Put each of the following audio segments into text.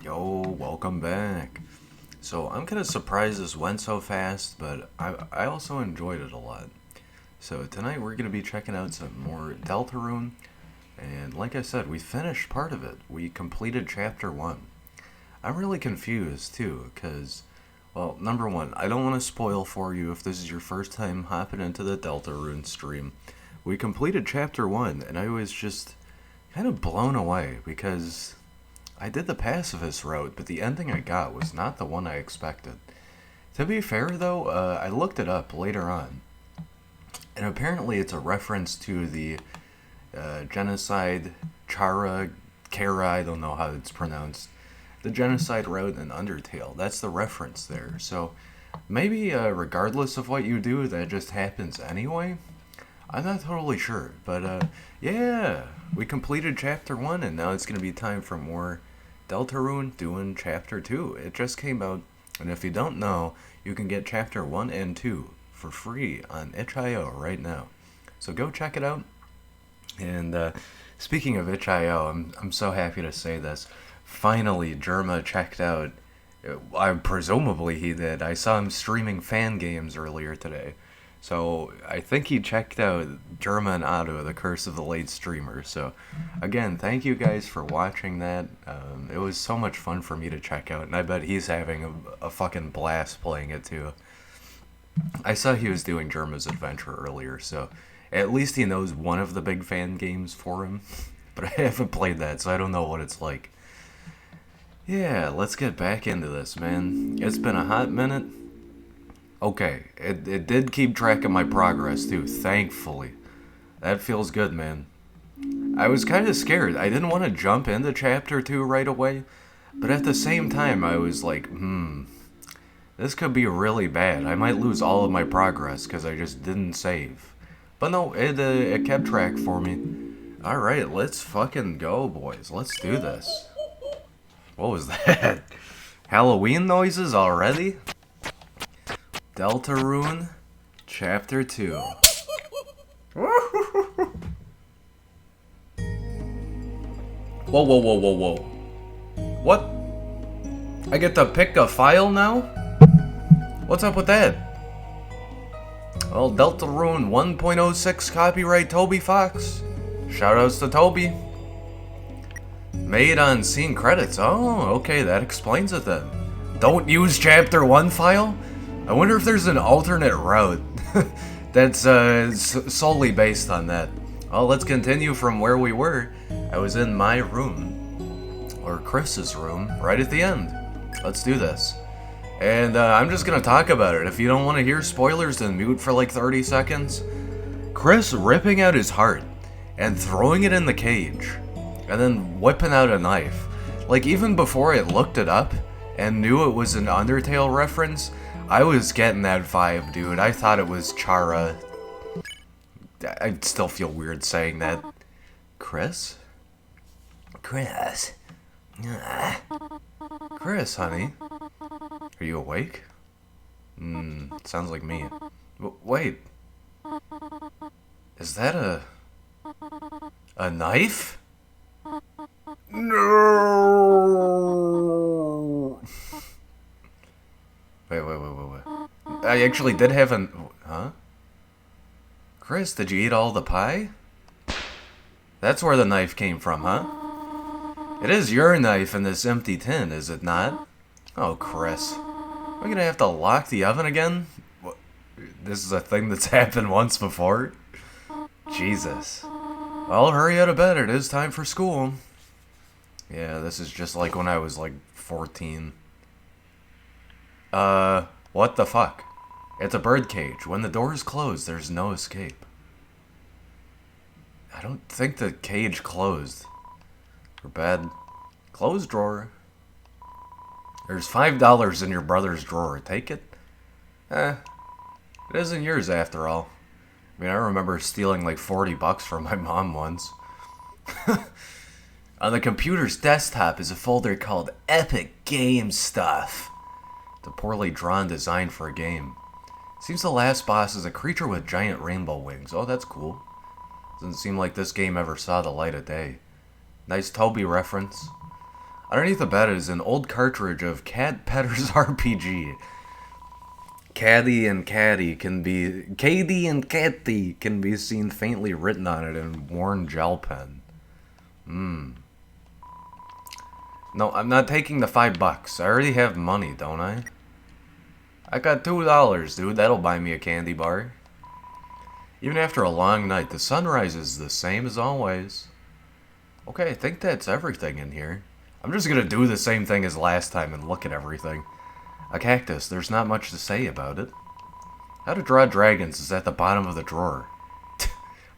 Yo, welcome back. So I'm kind of surprised this went so fast, but I also enjoyed it a lot. So tonight we're going to be checking out some more Deltarune, and like I said, we finished part of it. We completed Chapter 1. I'm really confused too, because, well, number one, I don't want to spoil for you if this is your first time hopping into the Deltarune stream. We completed Chapter 1, and I was just kind of blown away, because I did the pacifist route, but the ending I got was not the one I expected. To be fair, though, I looked it up later on, and apparently it's a reference to the genocide Kara, I don't know how it's pronounced, the genocide route in Undertale. That's the reference there. So maybe regardless of what you do, that just happens anyway. I'm not totally sure, but yeah, we completed Chapter 1, and now it's going to be time for more Deltarune doing Chapter 2. It just came out, and if you don't know, you can get Chapter 1 and 2 for free on itch.io right now. So go check it out. And speaking of itch.io, I'm so happy to say this. Finally, Jerma checked out. Presumably he did. I saw him streaming fan games earlier today. So I think he checked out Jerma and Otto, The Curse of the Late Streamer. So again, thank you guys for watching that. It was so much fun for me to check out, and I bet he's having a fucking blast playing it too. I saw he was doing Jerma's Adventure earlier, so at least he knows one of the big fan games for him. But I haven't played that, so I don't know what it's like. Yeah, let's get back into this, man. It's been a hot minute. Okay, it did keep track of my progress too, thankfully. That feels good, man. I was kind of scared. I didn't want to jump into Chapter 2 right away, but at the same time I was like, this could be really bad. I might lose all of my progress because I just didn't save. But no, it kept track for me. Alright, let's fucking go, boys. Let's do this. What was that? Halloween noises already? Deltarune, Chapter 2. Whoa, whoa, whoa, whoa, whoa. What? I get to pick a file now? What's up with that? Well, Deltarune 1.06 copyright Toby Fox. Shoutouts to Toby. Made on scene credits. Oh, okay, that explains it then. Don't use Chapter 1 file? I wonder if there's an alternate route that's solely based on that. Well, let's continue from where we were. I was in my room, or Chris's room, right at the end. Let's do this. And I'm just going to talk about it. If you don't want to hear spoilers, then mute for like 30 seconds. Chris ripping out his heart and throwing it in the cage, and then whipping out a knife. Like, even before I looked it up and knew it was an Undertale reference, I was getting that vibe, dude. I thought it was Chara. I still feel weird saying that. Chris? Chris? Chris, honey? Are you awake? Sounds like me. Wait. Is that a knife? No! Wait. I actually did have an... Huh? Chris, did you eat all the pie? That's where the knife came from, huh? It is your knife in this empty tin, is it not? Oh, Chris. Am I gonna have to lock the oven again? This is a thing that's happened once before? Jesus. Well, hurry out of bed. It is time for school. Yeah, this is just like when I was like 14. What the fuck? It's a birdcage. When the door is closed, there's no escape. I don't think the cage closed. Or bed. Closed drawer. There's $5 in your brother's drawer. Take it? It isn't yours after all. I mean, I remember stealing like $40 from my mom once. On the computer's desktop is a folder called Epic Game Stuff. The poorly drawn design for a game. Seems the last boss is a creature with giant rainbow wings. Oh, that's cool. Doesn't seem like this game ever saw the light of day. Nice Toby reference. Underneath the bed is an old cartridge of Cat Petter's RPG. Caddy and Catty can be... Caddy and Catty can be seen faintly written on it in worn gel pen. No, I'm not taking the $5. I already have money, don't I? I got $2, dude. That'll buy me a candy bar. Even after a long night, the sunrise is the same as always. Okay, I think that's everything in here. I'm just gonna do the same thing as last time and look at everything. A cactus, there's not much to say about it. How to draw dragons is at the bottom of the drawer.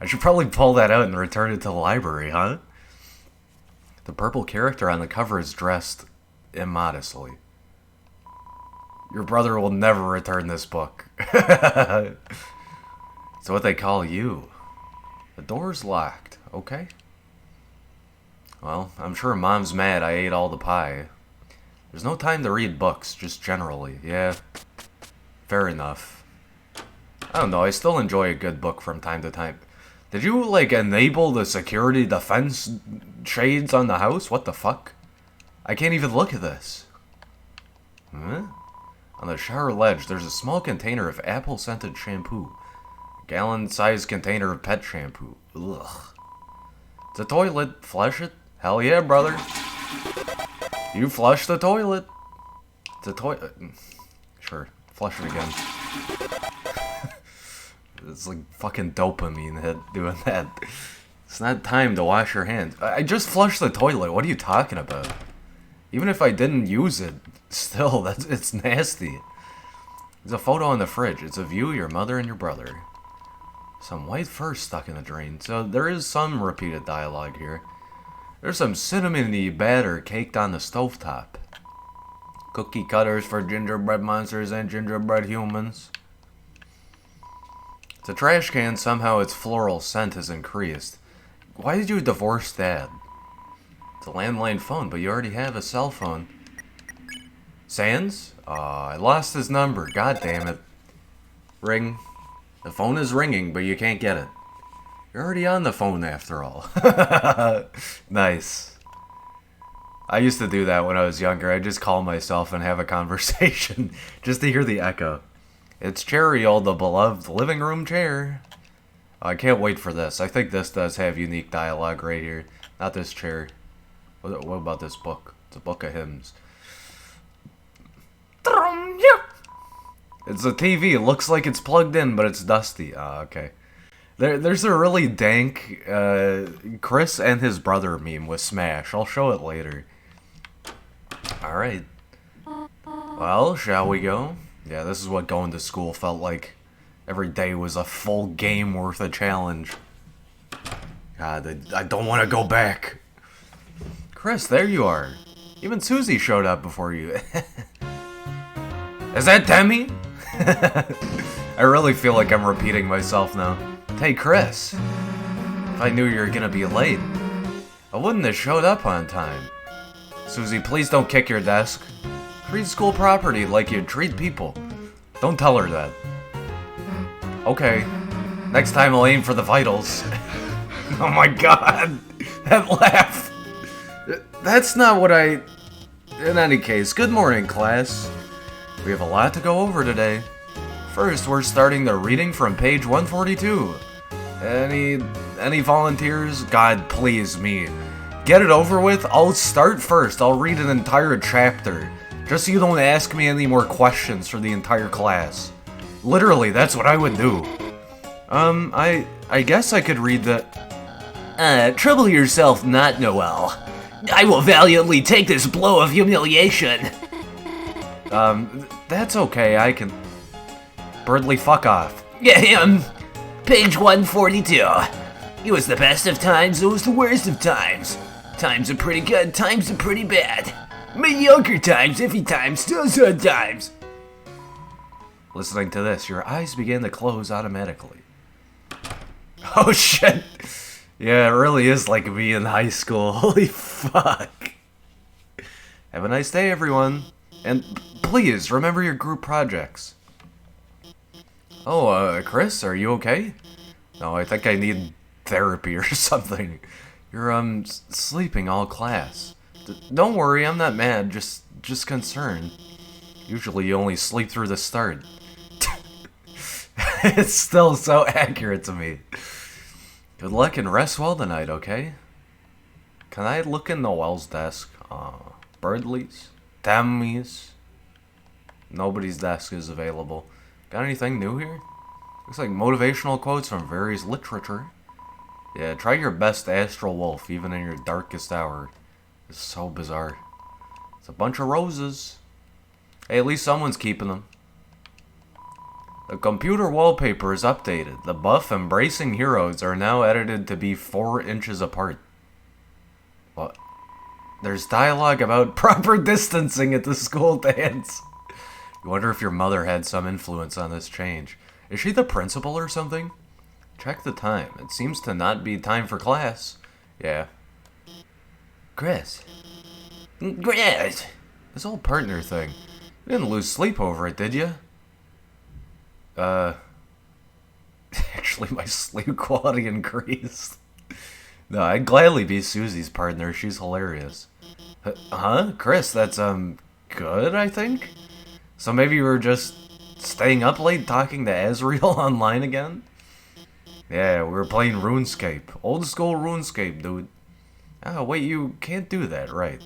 I should probably pull that out and return it to the library, huh? The purple character on the cover is dressed immodestly. Your brother will never return this book. It's what they call you. The door's locked, okay? Well, I'm sure Mom's mad I ate all the pie. There's no time to read books, just generally. Yeah, fair enough. I don't know, I still enjoy a good book from time to time. Did you, like, enable the security defense shades on the house? What the fuck? I can't even look at this. Huh? On the shower ledge, there's a small container of apple-scented shampoo. A gallon-sized container of pet shampoo. Ugh. It's a toilet. Flush it? Hell yeah, brother. You flush the toilet. It's a toilet. Sure. Flush it again. It's like fucking dopamine hit doing that. It's not time to wash your hands. I just flushed the toilet. What are you talking about? Even if I didn't use it, still, it's nasty. There's a photo in the fridge. It's of you, your mother, and your brother. Some white fur stuck in the drain. So there is some repeated dialogue here. There's some cinnamony batter caked on the stovetop. Cookie cutters for gingerbread monsters and gingerbread humans. It's a trash can. Somehow its floral scent has increased. Why did you divorce Dad? It's a landline phone, but you already have a cell phone. Sans? I lost his number. God damn it. Ring. The phone is ringing, but you can't get it. You're already on the phone after all. Nice. I used to do that when I was younger. I'd just call myself and have a conversation just to hear the echo. It's Cherry, old the beloved living room chair. I can't wait for this. I think this does have unique dialogue right here. Not this chair. What about this book? It's a book of hymns. It's a TV. It looks like it's plugged in, but it's dusty. Okay. There's a really dank Chris and his brother meme with Smash. I'll show it later. Alright. Well, shall we go? Yeah, this is what going to school felt like. Every day was a full game worth of challenge. God, I don't want to go back. Chris, there you are. Even Susie showed up before you. Is that Demi? I really feel like I'm repeating myself now. Hey, Chris. If I knew you were gonna be late, I wouldn't have showed up on time. Susie, please don't kick your desk. Treat school property like you treat people. Don't tell her that. Okay. Next time I'll aim for the vitals. Oh my god. That laugh. That's not what I... In any case, good morning, class. We have a lot to go over today. First, we're starting the reading from page 142. Any volunteers? God, please, me. Get it over with? I'll start first. I'll read an entire chapter. Just so you don't ask me any more questions for the entire class. Literally, that's what I would do. I guess I could read the... trouble yourself not, Noel. I will valiantly take this blow of humiliation. That's okay, I can... Birdly, fuck off. Yeah, page 142. It was the best of times, it was the worst of times. Times are pretty good, times are pretty bad. Mediocre times, iffy times, still good times. Listening to this, your eyes begin to close automatically. Oh shit. Yeah, it really is like me in high school. Holy fuck. Have a nice day, everyone. And please, remember your group projects. Oh, Chris, are you okay? No, I think I need therapy or something. You're, sleeping all class. Don't worry, I'm not mad, just concerned. Usually you only sleep through the start. It's still so accurate to me. Good luck and rest well tonight, okay? Can I look in Noel's desk? Birdley's? Tammy's? Nobody's desk is available. Got anything new here? Looks like motivational quotes from various literature. Yeah, try your best astral wolf, even in your darkest hour. It's so bizarre. It's a bunch of roses. Hey, at least someone's keeping them. The computer wallpaper is updated. The buff embracing heroes are now edited to be 4 inches apart. What? There's dialogue about proper distancing at the school dance. You wonder if your mother had some influence on this change. Is she the principal or something? Check the time. It seems to not be time for class. Yeah. Chris. This whole partner thing. You didn't lose sleep over it, did you? Actually, my sleep quality increased. No, I'd gladly be Susie's partner. She's hilarious. Huh? Chris, that's, good, I think? So maybe you were just staying up late talking to Azrael online again? Yeah, we were playing RuneScape. Old school RuneScape, dude. Oh, wait, you can't do that, right?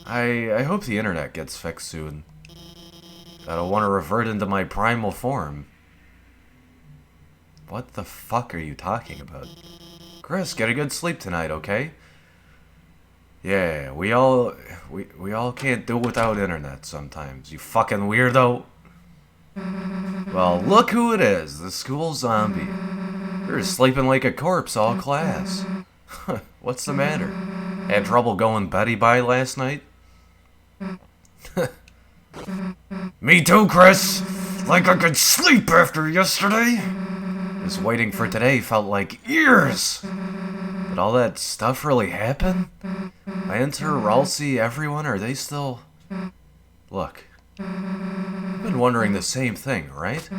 I hope the internet gets fixed soon. I don't want to revert into my primal form. What the fuck are you talking about? Chris, get a good sleep tonight, okay? Yeah, we all can't do without internet sometimes, you fucking weirdo. Well, look who it is, the school zombie. You're sleeping like a corpse all class. What's the matter? Had trouble going Betty by last night? Me too, Chris. Like I could sleep after yesterday. Just waiting for today felt like years. Did all that stuff really happen? Lancer, Ralsei, everyone, are they still... Look. I've been wondering the same thing, right?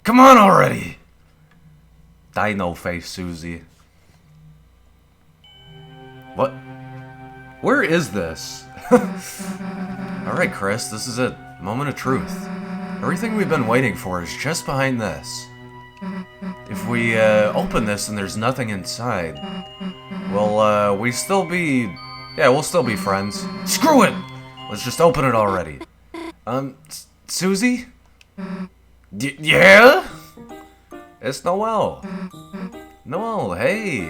Come on already! Dino face, Susie. What? Where is this? Alright, Chris, this is it. Moment of truth. Everything we've been waiting for is just behind this. If we open this and there's nothing inside, will we still be... Yeah, we'll still be friends. Screw it! Let's just open it already. Susie? Yeah? It's Noel. Noel, hey.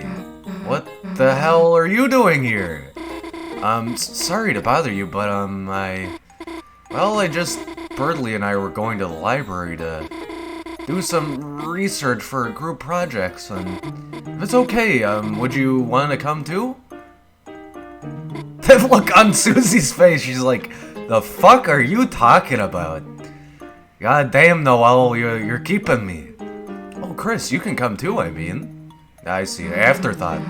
What the hell are you doing here? Sorry to bother you, but, Birdley and I were going to the library to do some research for group projects, and if it's okay, would you want to come too? That look on Susie's face, she's like, the fuck are you talking about? God damn, Noel, you're keeping me. Oh, Chris, you can come too, I mean. I see, afterthought.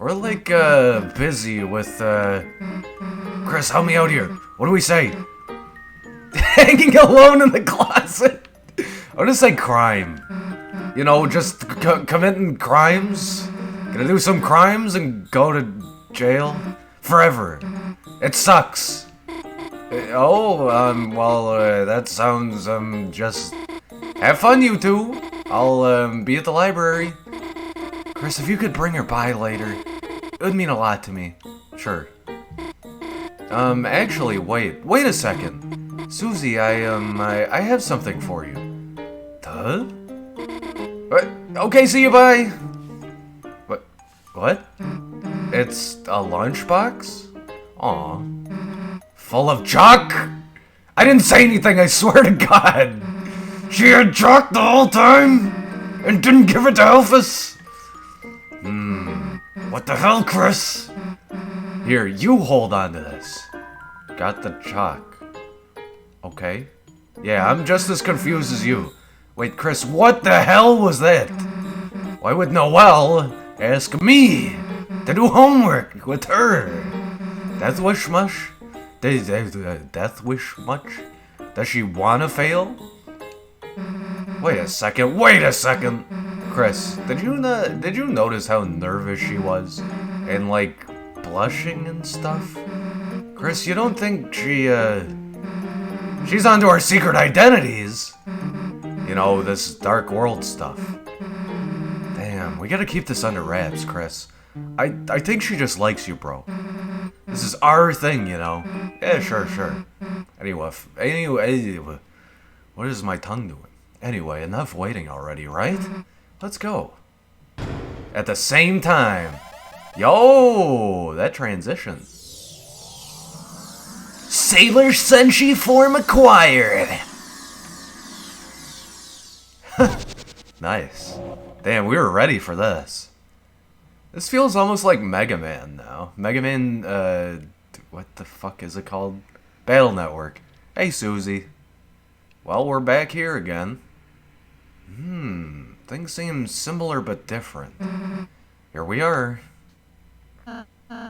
We're like, busy with, Chris, help me out here. What do we say? Hanging alone in the closet? I would just say crime. You know, just committing crimes? Gonna do some crimes and go to jail? Forever. It sucks. That sounds, just... Have fun, you two. I'll, be at the library. Chris, if you could bring her by later, it would mean a lot to me. Sure. Actually, wait a second. Susie, I have something for you. Huh? Okay, see you, bye! What? It's a lunchbox? Aw. Full of chalk? I didn't say anything, I swear to God! She had chalk the whole time? And didn't give it to Elphys? What the hell, Chris? Here, you hold on to this. Got the chalk. Okay. Yeah, I'm just as confused as you. Wait, Chris, what the hell was that? Why would Noelle ask me to do homework with her? Death wish much? Death wish much? Does she wanna fail? Wait a second. Chris, did you notice how nervous she was? And, like, blushing and stuff? Chris, you don't think she's onto our secret identities? You know, this dark world stuff. Damn, we gotta keep this under wraps, Chris. I think she just likes you, bro. This is our thing, you know? Yeah, sure. Anyway, what is my tongue doing? Anyway, enough waiting already, right? Let's go. At the same time. Yo, that transition. Sailor Senshi form acquired. Nice. Damn, we were ready for this. This feels almost like Mega Man now. Mega Man, what the fuck is it called? Battle Network. Hey, Susie. Well, we're back here again. Things seem similar but different. Here we are.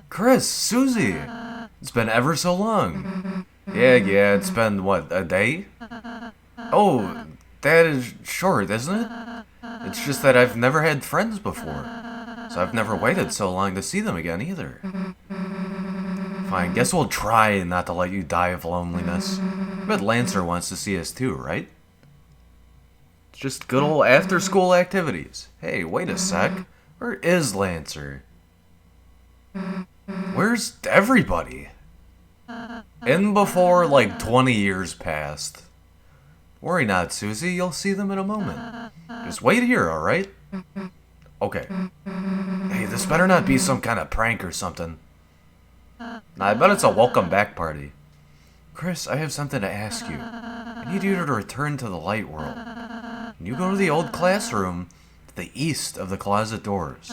Chris, Susie. It's been ever so long. Yeah, it's been, what, a day? Oh, that is short, isn't it? It's just that I've never had friends before. So I've never waited so long to see them again either. Fine, guess we'll try not to let you die of loneliness. But Lancer wants to see us too, right? It's just good old after-school activities. Hey, wait a sec. Where is Lancer? Where's everybody? In before, like, 20 years passed. Worry not, Susie. You'll see them in a moment. Just wait here, alright? Okay. Hey, this better not be some kind of prank or something. Nah, I bet it's a welcome back party. Chris, I have something to ask you. I need you to return to the light world. You go to the old classroom to the east of the closet doors.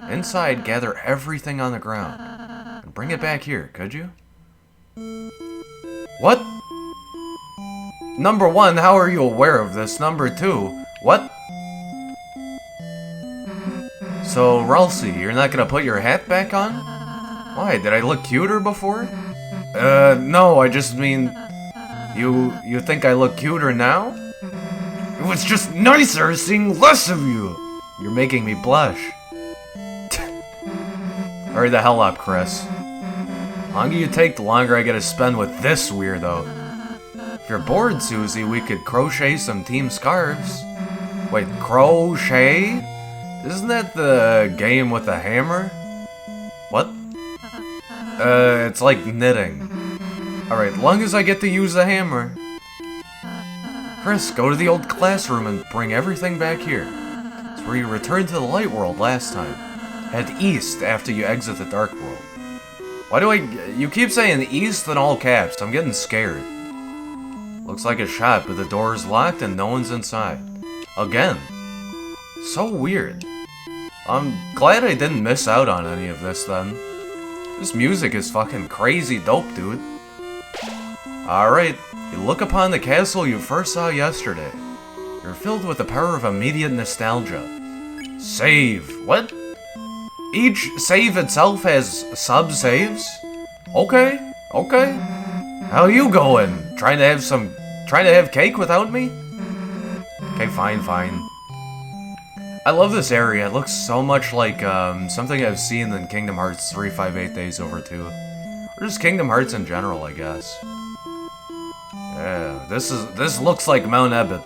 Inside, gather everything on the ground. And bring it back here, could you? What? Number one, how are you aware of this? Number two, what? So, Ralsei, you're not gonna put your hat back on? Why, did I look cuter before? No, I just mean... You think I look cuter now? It was just nicer seeing less of you! You're making me blush. Hurry the hell up, Chris. The longer you take, the longer I get to spend with this weirdo. If you're bored, Susie, we could crochet some team scarves. Wait, crochet? Isn't that the game with the hammer? What? It's like knitting. Alright, long as I get to use the hammer. Chris, go to the old classroom and bring everything back here. It's where you returned to the light world last time. Head east after you exit the dark world. Why do you keep saying east in all caps? I'm getting scared. Looks like a shop, but the door is locked and no one's inside. Again. So weird. I'm glad I didn't miss out on any of this then. This music is fucking crazy dope, dude. Alright, you look upon the castle you first saw yesterday. You're filled with the power of immediate nostalgia. Save. What? Each save itself has sub-saves? Okay. How you going? Trying to have cake without me? Okay, fine. I love this area. It looks so much like something I've seen in Kingdom Hearts 358 Days Over 2. Or just Kingdom Hearts in general, I guess. Yeah, this looks like Mount Ebott.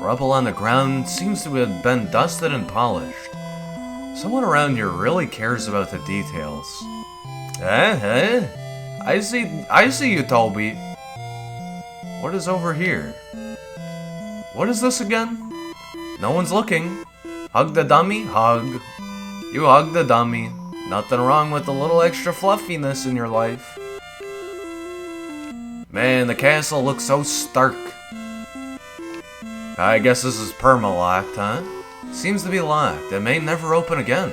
Rubble on the ground seems to have been dusted and polished. Someone around here really cares about the details. I see you, Toby. What is over here? What is this again? No one's looking. Hug the dummy? Hug. You hug the dummy. Nothing wrong with a little extra fluffiness in your life. Man, the castle looks so stark. I guess this is perma-locked, huh? Seems to be locked. It may never open again.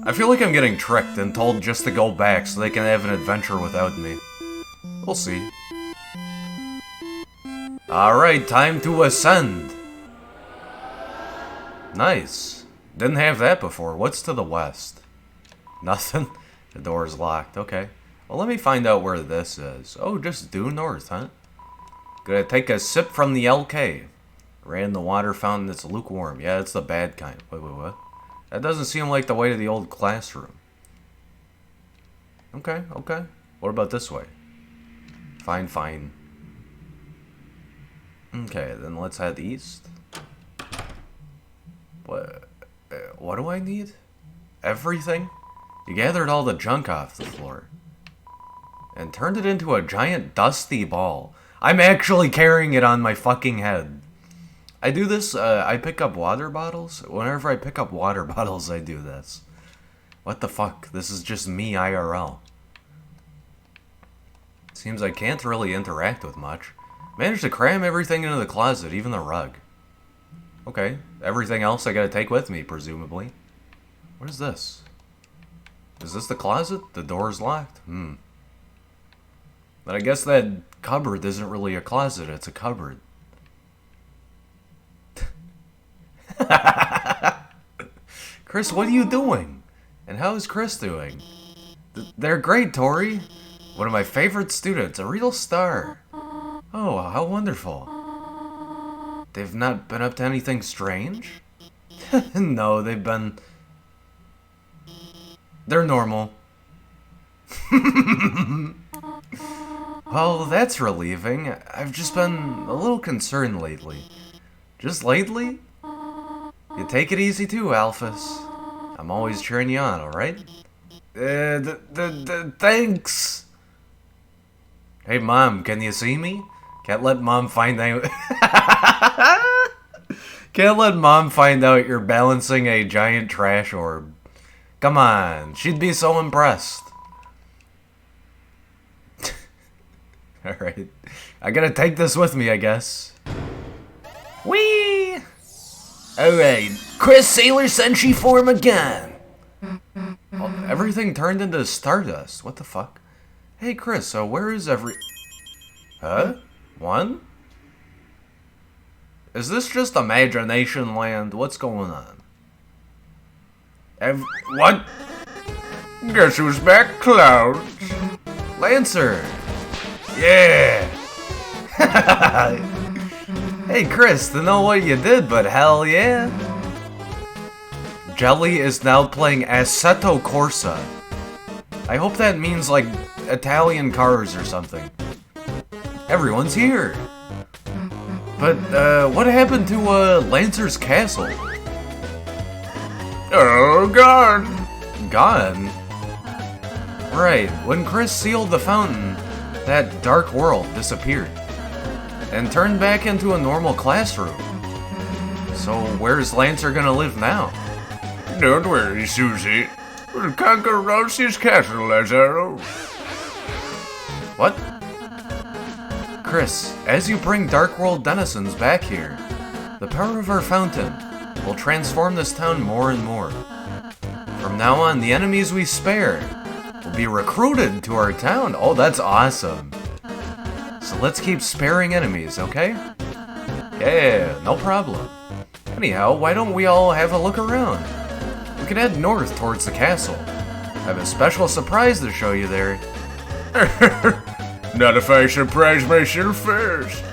I feel like I'm getting tricked and told just to go back so they can have an adventure without me. We'll see. Alright, time to ascend. Nice. Didn't have that before. What's to the west? Nothing? The door's locked. Okay. Well, let me find out where this is. Oh, just due north, huh? Gonna take a sip from the LK. Ran the water fountain that's lukewarm. Yeah, it's the bad kind. Wait, what? That doesn't seem like the way to the old classroom. Okay, okay. What about this way? Fine, fine. Okay, then let's head east. What do I need? Everything? You gathered all the junk off the floor and turned it into a giant dusty ball. I'm actually carrying it on my fucking head. I do this, I pick up water bottles. Whenever I pick up water bottles, I do this. What the fuck? This is just me IRL. Seems I can't really interact with much. Managed to cram everything into the closet, even the rug. Okay, everything else I gotta take with me, presumably. What is this? Is this the closet? The door's locked? But I guess that cupboard isn't really a closet, it's a cupboard. Chris, what are you doing? And how is Chris doing? They're great, Tori. One of my favorite students, a real star. Oh, how wonderful. They've not been up to anything strange? No, they're normal. Well, that's relieving. I've just been a little concerned lately. Just lately? You take it easy too, Alphys. I'm always cheering you on, alright? Thanks! Hey, Mom, can you see me? Can't let Mom find out... Can't let Mom find out you're balancing a giant trash orb. Come on, she'd be so impressed. Alright. I gotta take this with me, I guess. Whee! Alright, Chris Sailor Senshi form again. Oh, everything turned into stardust. What the fuck? Hey, Chris, so where is Huh? One? Is this just imagination land? What's going on? What? Guess who's back, Clouds? Lancer! Yeah! Hey, Chris, to know what you did, but hell yeah! Jelly is now playing Assetto Corsa. I hope that means, like, Italian cars or something. Everyone's here! But, what happened to, Lancer's castle? Oh, gone! Gone? Right, when Chris sealed the fountain, that dark world disappeared. And turned back into a normal classroom. So, where's Lancer gonna live now? Don't worry, Susie. We'll conquer Rossi's castle, Lazaro. What? Chris, as you bring Dark World denizens back here, the power of our fountain will transform this town more and more. From now on, the enemies we spare will be recruited to our town. Oh, that's awesome. So let's keep sparing enemies, okay? Yeah, no problem. Anyhow, why don't we all have a look around? We can head north towards the castle. I have a special surprise to show you there. Not if I surprise myself first.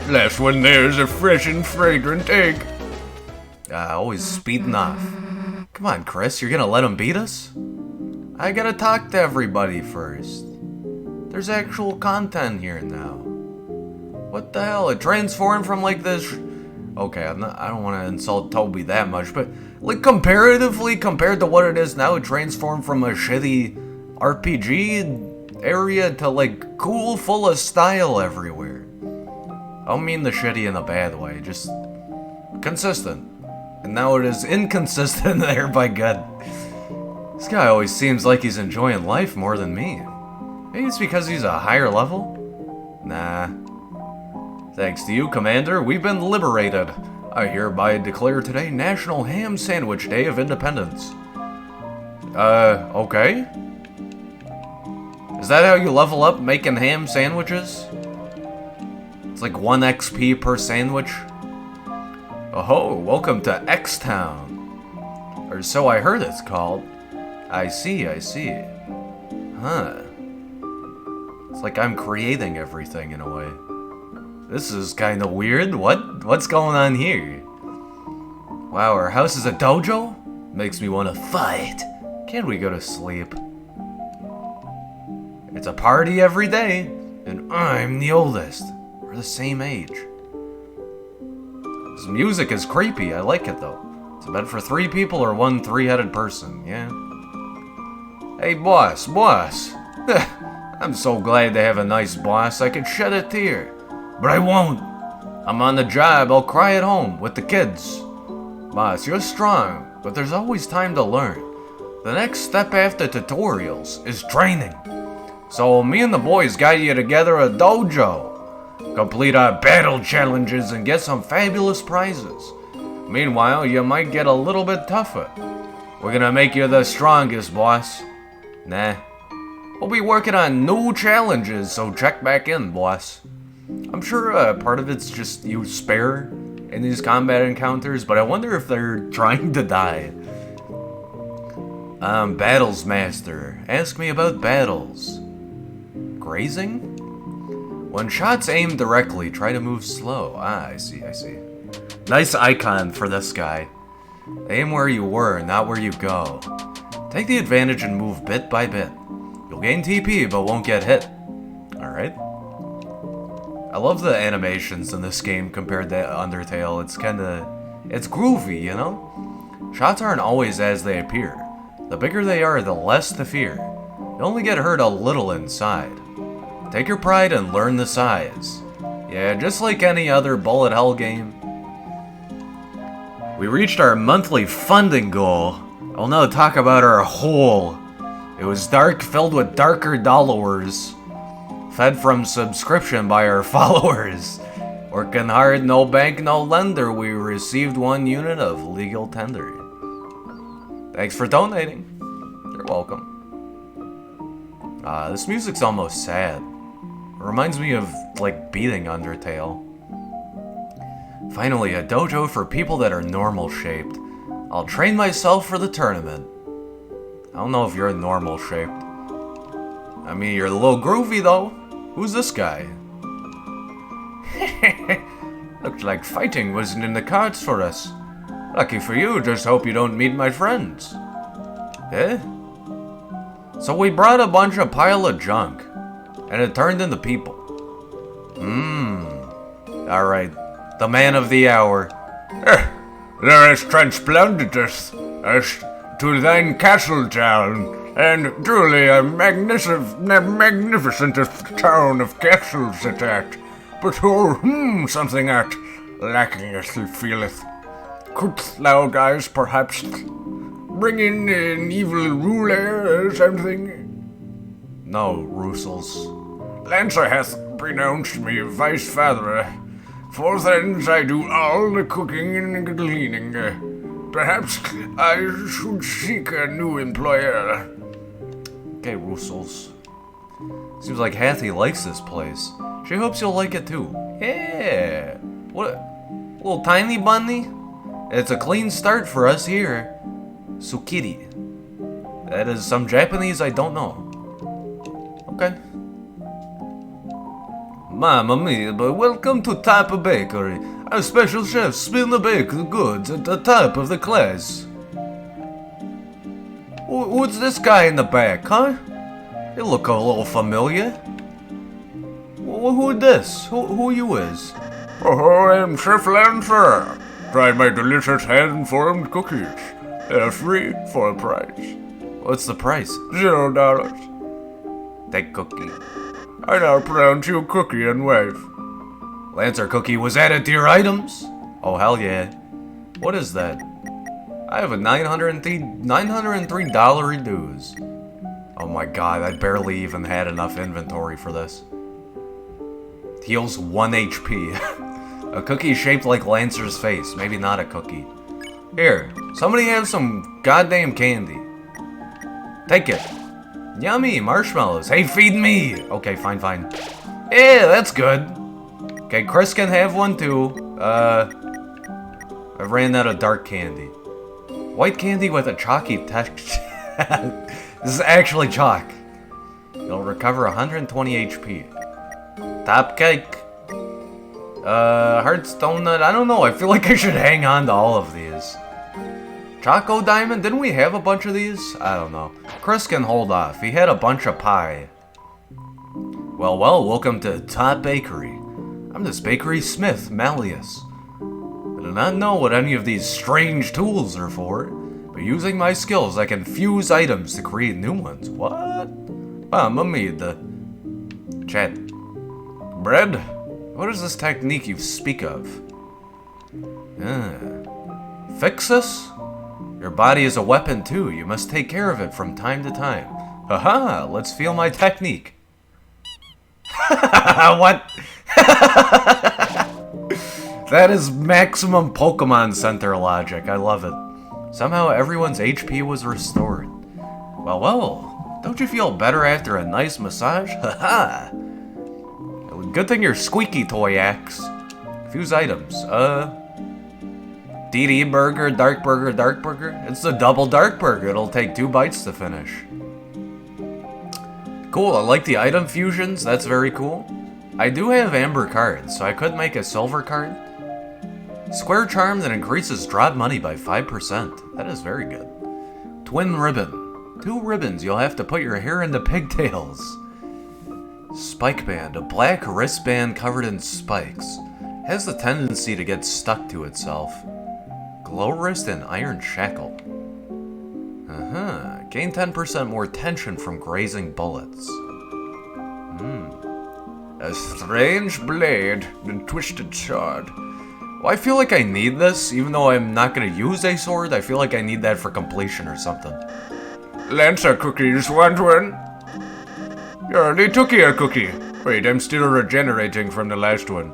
Last one there is a fresh and fragrant egg. Always speeding off. Come on, Chris, you're gonna let him beat us? I gotta talk to everybody first. There's actual content here now. What the hell? It transformed from like this... Okay, I don't want to insult Toby that much, but like comparatively, compared to what it is now, it transformed from a shitty RPG area to like cool, full of style everywhere. I don't mean the shitty in a bad way, just consistent. And now it is inconsistent there, by God. This guy always seems like he's enjoying life more than me. Maybe it's because he's a higher level? Nah. Thanks to you, Commander, we've been liberated. I hereby declare today National Ham Sandwich Day of Independence. Okay? Is that how you level up making ham sandwiches? It's like 1 XP per sandwich? Oh, welcome to X-Town. Or so I heard it's called. I see. Huh. It's like I'm creating everything in a way. This is kind of weird. What's going on here? Wow, our house is a dojo? Makes me want to fight. Can't we go to sleep? It's a party every day, and I'm the oldest. We're the same age. This music is creepy. I like it, though. It's a bed for 3 people or 1 3-headed person, yeah? Hey, boss. I'm so glad to have a nice boss I could shed a tear. But I won't. I'm on the job. I'll cry at home with the kids. Boss, you're strong, but there's always time to learn. The next step after tutorials is training. So me and the boys got you together a dojo. Complete our battle challenges and get some fabulous prizes. Meanwhile, you might get a little bit tougher. We're gonna make you the strongest, boss. Nah. We'll be working on new challenges, so check back in, boss. I'm sure part of it's just you spare in these combat encounters, but I wonder if they're trying to die. Battles master. Ask me about battles. Grazing? When shots aim directly, try to move slow. Ah, I see. Nice icon for this guy. Aim where you were, not where you go. Take the advantage and move bit by bit. You'll gain TP, but won't get hit. Alright. I love the animations in this game compared to Undertale. It's groovy, you know? Shots aren't always as they appear. The bigger they are, the less to fear. You only get hurt a little inside. Take your pride and learn the size. Yeah, just like any other bullet hell game. We reached our monthly funding goal. I'll now talk about our hole. It was dark, filled with darker dollars. Fed from subscription by our followers. Working hard, no bank, no lender. We received 1 unit of legal tender. Thanks for donating. You're welcome. This music's almost sad. It reminds me of, like, beating Undertale. Finally, a dojo for people that are normal-shaped. I'll train myself for the tournament. I don't know if you're normal-shaped. I mean, you're a little groovy, though. Who's this guy? Looks like fighting wasn't in the cards for us. Lucky for you, just hope you don't meet my friends. Eh? So we brought a bunch of pile of junk, and it turned into people. Alright, the man of the hour. There is transplanted us to thine castle town, and truly a magnificent town of castles at that. But something art lacking as he feeleth. Couldst thou guys perhaps bring in an evil ruler or something? No, Russells. Lancer hath pronounced me vice father. For thence I do all the cooking and cleaning. Perhaps I should seek a new employer. Okay, Russells. Seems like Hathy likes this place. She hopes you'll like it too. Yeah! What? Little tiny bunny? It's a clean start for us here. Tsukiri. That is some Japanese I don't know. Okay. Mamma mia, but welcome to Type of Bakery. Our special chefs spin the baked goods at the top of the class. What's this guy in the back, huh? You look a little familiar. Who this? Who you is? Oh, I'm Chef Lancer. Try my delicious hand-formed cookies. They're free for a price. What's the price? $0. Take cookie. I now pronounce you cookie and wife. Lancer cookie was added to your items? Oh, hell yeah. What is that? I have a $903 dues. Oh my god, I barely even had enough inventory for this. Heals 1 HP. A cookie shaped like Lancer's face. Maybe not a cookie. Here, somebody have some goddamn candy. Take it. Yummy, marshmallows. Hey, feed me! Okay, fine. Yeah, that's good. Okay, Chris can have one too. I ran out of dark candy. White candy with a chalky texture. This is actually chalk. You'll recover 120 HP. Top cake. Heartstone nut. I don't know. I feel like I should hang on to all of these. Choco Diamond? Didn't we have a bunch of these? I don't know. Chris can hold off. He had a bunch of pie. Well, welcome to Top Bakery. I'm this bakery smith, Malleus. I do not know what any of these strange tools are for, but using my skills, I can fuse items to create new ones. What? Mamma mia. Chat. Bread? What is this technique you speak of? Fix us? Your body is a weapon too. You must take care of it from time to time. Haha, let's feel my technique. What? That is maximum Pokemon Center logic. I love it. Somehow everyone's HP was restored. Well, don't you feel better after a nice massage? Haha. Good thing you're squeaky, toy axe. Fuse items. DD burger, dark burger, dark burger. It's the double dark burger. It'll take 2 bites to finish. Cool, I like the item fusions. That's very cool. I do have amber cards, so I could make a silver card. Square charm that increases drop money by 5%. That is very good. Twin ribbon. 2 ribbons. You'll have to put your hair into pigtails. Spike band. A black wristband covered in spikes. Has the tendency to get stuck to itself. Glow wrist and iron shackle. Gain 10% more tension from grazing bullets. A strange blade and twisted sword. Well, I feel like I need this, even though I'm not going to use a sword. I feel like I need that for completion or something. Lancer cookies, want one? You already took your cookie. Wait, I'm still regenerating from the last one.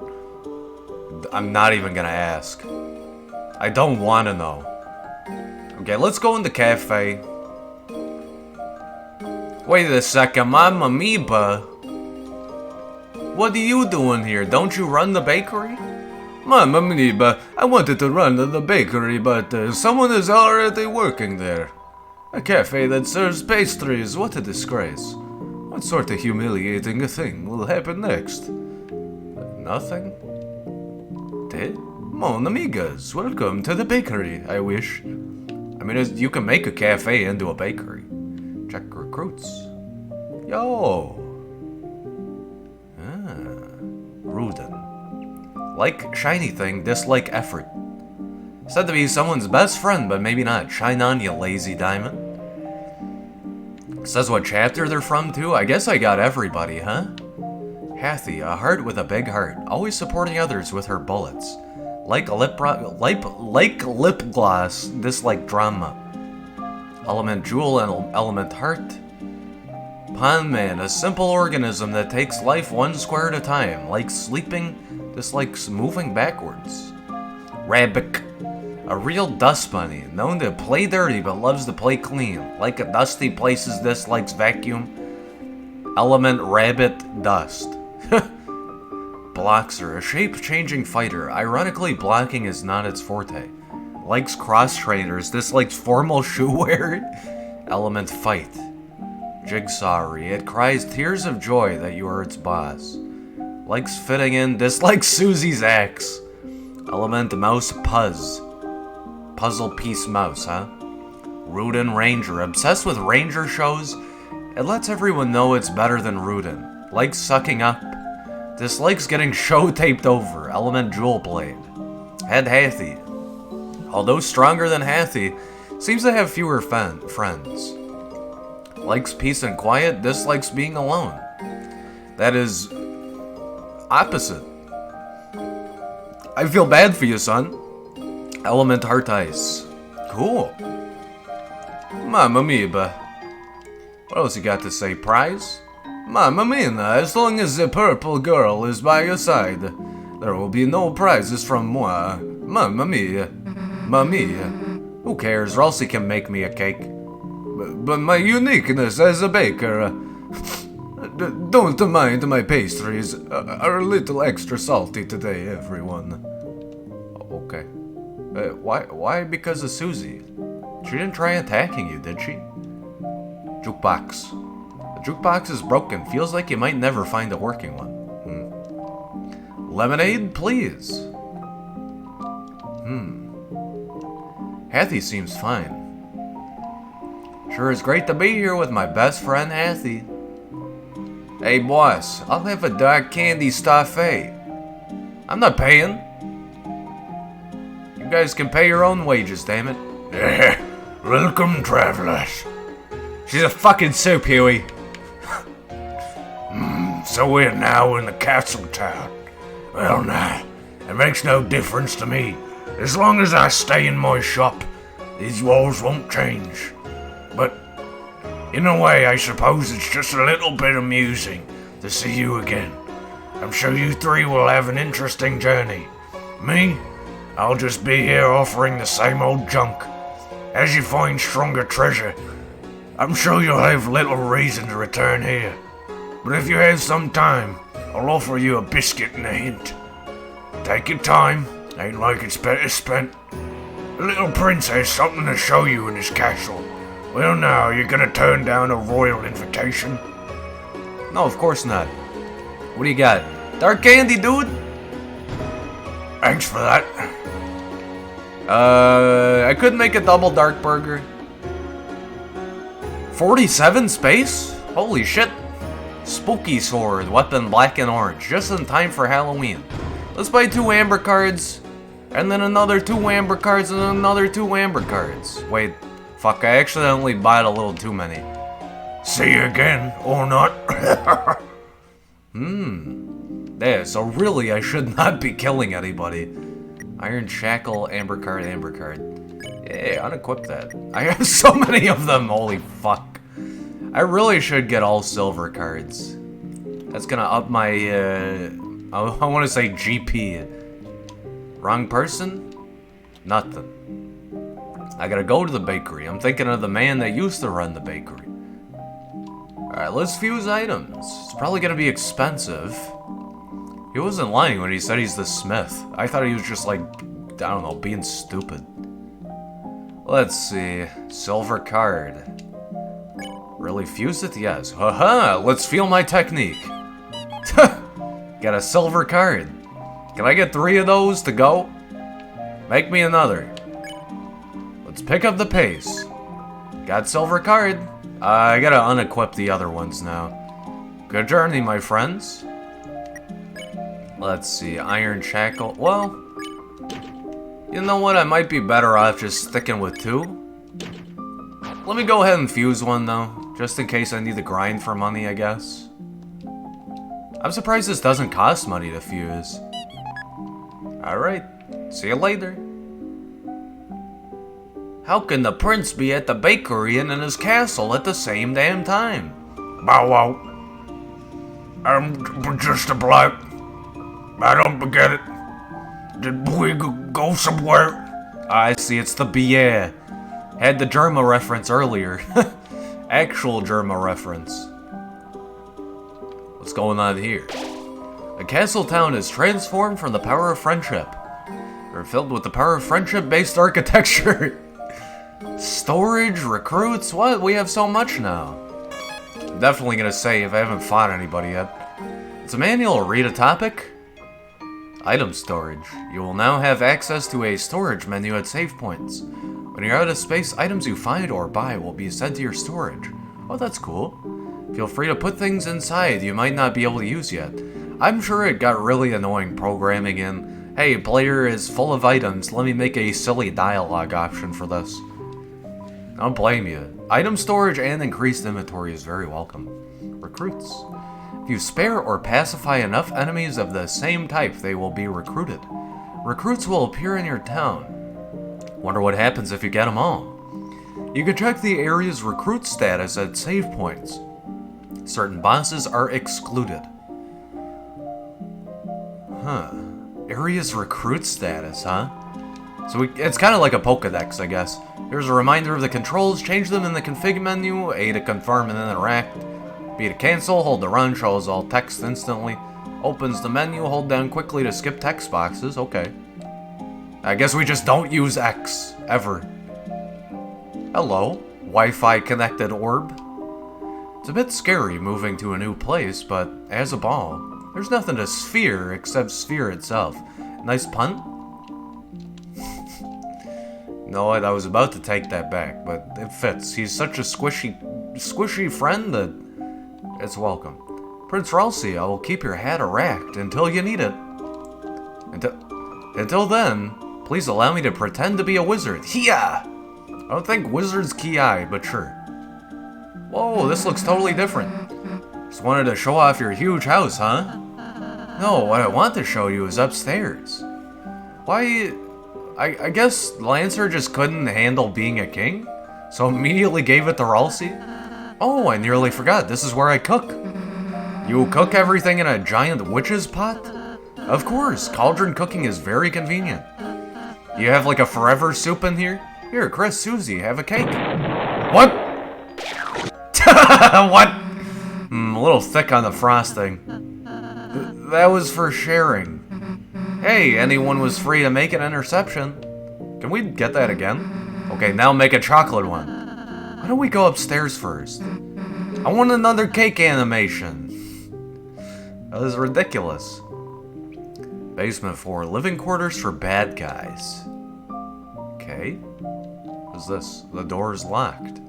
I'm not even going to ask. I don't want to know. Okay, let's go in the cafe. Wait a second, Mamma Mia. What are you doing here? Don't you run the bakery? Mamma Mia, I wanted to run the bakery, but someone is already working there. A cafe that serves pastries, what a disgrace. What sort of humiliating thing will happen next? Nothing? Mon amigas, welcome to the bakery, I wish. I mean, you can make a cafe into a bakery. Check recruits. Yo! Rudin. Like shiny thing, dislike effort. Said to be someone's best friend, but maybe not. Shine on, you lazy diamond. Says what chapter they're from, too? I guess I got everybody, huh? Hathy, a heart with a big heart. Always supporting others with her bullets. Like lip gloss, dislike drama. Element jewel and element heart. Pond man, a simple organism that takes life one square at a time. Likes sleeping, dislikes moving backwards. Rabbit, a real dust bunny, known to play dirty but loves to play clean. Like a dusty places, dislikes vacuum. Element rabbit, dust. Bloxer, a shape-changing fighter. Ironically, blocking is not its forte. Likes cross-trainers, dislikes formal shoe wear. Element fight. Jigsawry, it cries tears of joy that you are its boss. Likes fitting in, dislikes Susie's axe. Element mouse puzz. Puzzle piece mouse, huh? Rudin Ranger, obsessed with ranger shows. It lets everyone know it's better than Rudin. Likes sucking up. Dislikes getting show taped over. Element Jewel Blade. Head Hathy. Although stronger than Hathy, seems to have fewer friends. Likes peace and quiet, dislikes being alone. That is opposite. I feel bad for you, son. Element Heart Ice. Cool. Mamma Mia. What else you got to say, prize? Mamma Mia, as long as the purple girl is by your side, there will be no prizes from moi. Mamma Mia. Mamma Mia. Who cares, or else he can make me a cake. But my uniqueness as a baker, don't mind my pastries, are a little extra salty today, everyone. Okay. Why because of Susie? She didn't try attacking you, did she? Jukebox. The jukebox is broken. Feels like you might never find a working one. Lemonade, please. Hathy seems fine. Sure is great to be here with my best friend Hathy. Hey boss, I'll have a dark candy staffet. I'm not paying. You guys can pay your own wages, damn it. Welcome, travelers. She's a fucking soup, Huey. So we're now in the castle town. Well, nah, it makes no difference to me. As long as I stay in my shop, these walls won't change. But, in a way, I suppose it's just a little bit amusing to see you again. I'm sure you three will have an interesting journey. Me? I'll just be here offering the same old junk. As you find stronger treasure, I'm sure you'll have little reason to return here. But if you have some time, I'll offer you a biscuit and a hint. Take your time, ain't like it's better spent. The little prince has something to show you in his castle. Well now, you're gonna turn down a royal invitation? No, of course not. What do you got? Dark candy, dude? Thanks for that. I could make a double dark burger. 47 space? Holy shit. Spooky sword, weapon black and orange, just in time for Halloween. Let's buy 2 amber cards, and then another 2 amber cards, and another 2 amber cards. Wait, fuck, I accidentally bought a little too many. See you again, or not. Yeah, so really I should not be killing anybody. Iron shackle, amber card, amber card. Yeah, unequip that. I have so many of them, holy fuck. I really should get all silver cards. That's gonna up my, I want to say GP. Wrong person? Nothing. I gotta go to the bakery. I'm thinking of the man that used to run the bakery. Alright, let's fuse items. It's probably gonna be expensive. He wasn't lying when he said he's the smith. I thought he was just like, I don't know, being stupid. Let's see. Silver card. Really fuse it? Yes. Haha, let's feel my technique. Got a silver card. Can I get 3 of those to go? Make me another. Let's pick up the pace. Got silver card. I gotta unequip the other ones now. Good journey, my friends. Let's see, iron shackle. Well, you know what? I might be better off just sticking with 2. Let me go ahead and fuse one, though. Just in case I need to grind for money, I guess. I'm surprised this doesn't cost money to fuse. Alright, see you later. How can the prince be at the bakery and in his castle at the same damn time? Bow wow. I'm just a bloke. I don't get it. Did we go somewhere? I see, it's the BA. Had the Germa reference earlier. Actual Germa reference. What's going on here? A castle town is transformed from the power of friendship. They're filled with the power of friendship-based architecture. Storage, recruits, what? We have so much now. I'm definitely gonna save. I haven't fought anybody yet. It's a manual. Read a topic. Item storage. You will now have access to a storage menu at save points. When you're out of space, items you find or buy will be sent to your storage. Oh, that's cool. Feel free to put things inside you might not be able to use yet. I'm sure it got really annoying programming in, hey, player is full of items, let me make a silly dialogue option for this. I don't blame you. Item storage and increased inventory is very welcome. Recruits. If you spare or pacify enough enemies of the same type, they will be recruited. Recruits will appear in your town. Wonder what happens if you get them all. You can check the area's recruit status at save points. Certain bosses are excluded. Huh. Area's recruit status, huh? So it's kind of like a Pokedex, I guess. Here's a reminder of the controls. Change them in the config menu. A to confirm and then interact. B to cancel. Hold to run. Shows all text instantly. Opens the menu. Hold down quickly to skip text boxes. Okay. I guess we just don't use X. Ever. Hello. Wi-Fi connected orb. It's a bit scary moving to a new place, but as a ball, there's nothing to sphere except sphere itself. Nice pun? No, I was about to take that back, but it fits. He's such a squishy friend that it's welcome. Prince Ralsei, I will keep your hat erect until you need it. Until then, please allow me to pretend to be a wizard. Hiya! I don't think wizards ki, but sure. Whoa, this looks totally different. Just wanted to show off your huge house, huh? No, what I want to show you is upstairs. Why... I guess Lancer just couldn't handle being a king, so immediately gave it to Ralsei. Oh, I nearly forgot, this is where I cook. You cook everything in a giant witch's pot? Of course, cauldron cooking is very convenient. You have like a forever soup in here? Here, Chris, Susie, have a cake. What? What? A little thick on the frosting. That was for sharing. Hey, anyone was free to make an interception. Can we get that again? Okay, now make a chocolate one. Why don't we go upstairs first? I want another cake animation. That was ridiculous. Basement 4, living quarters for bad guys. Okay. What's this? The door is locked.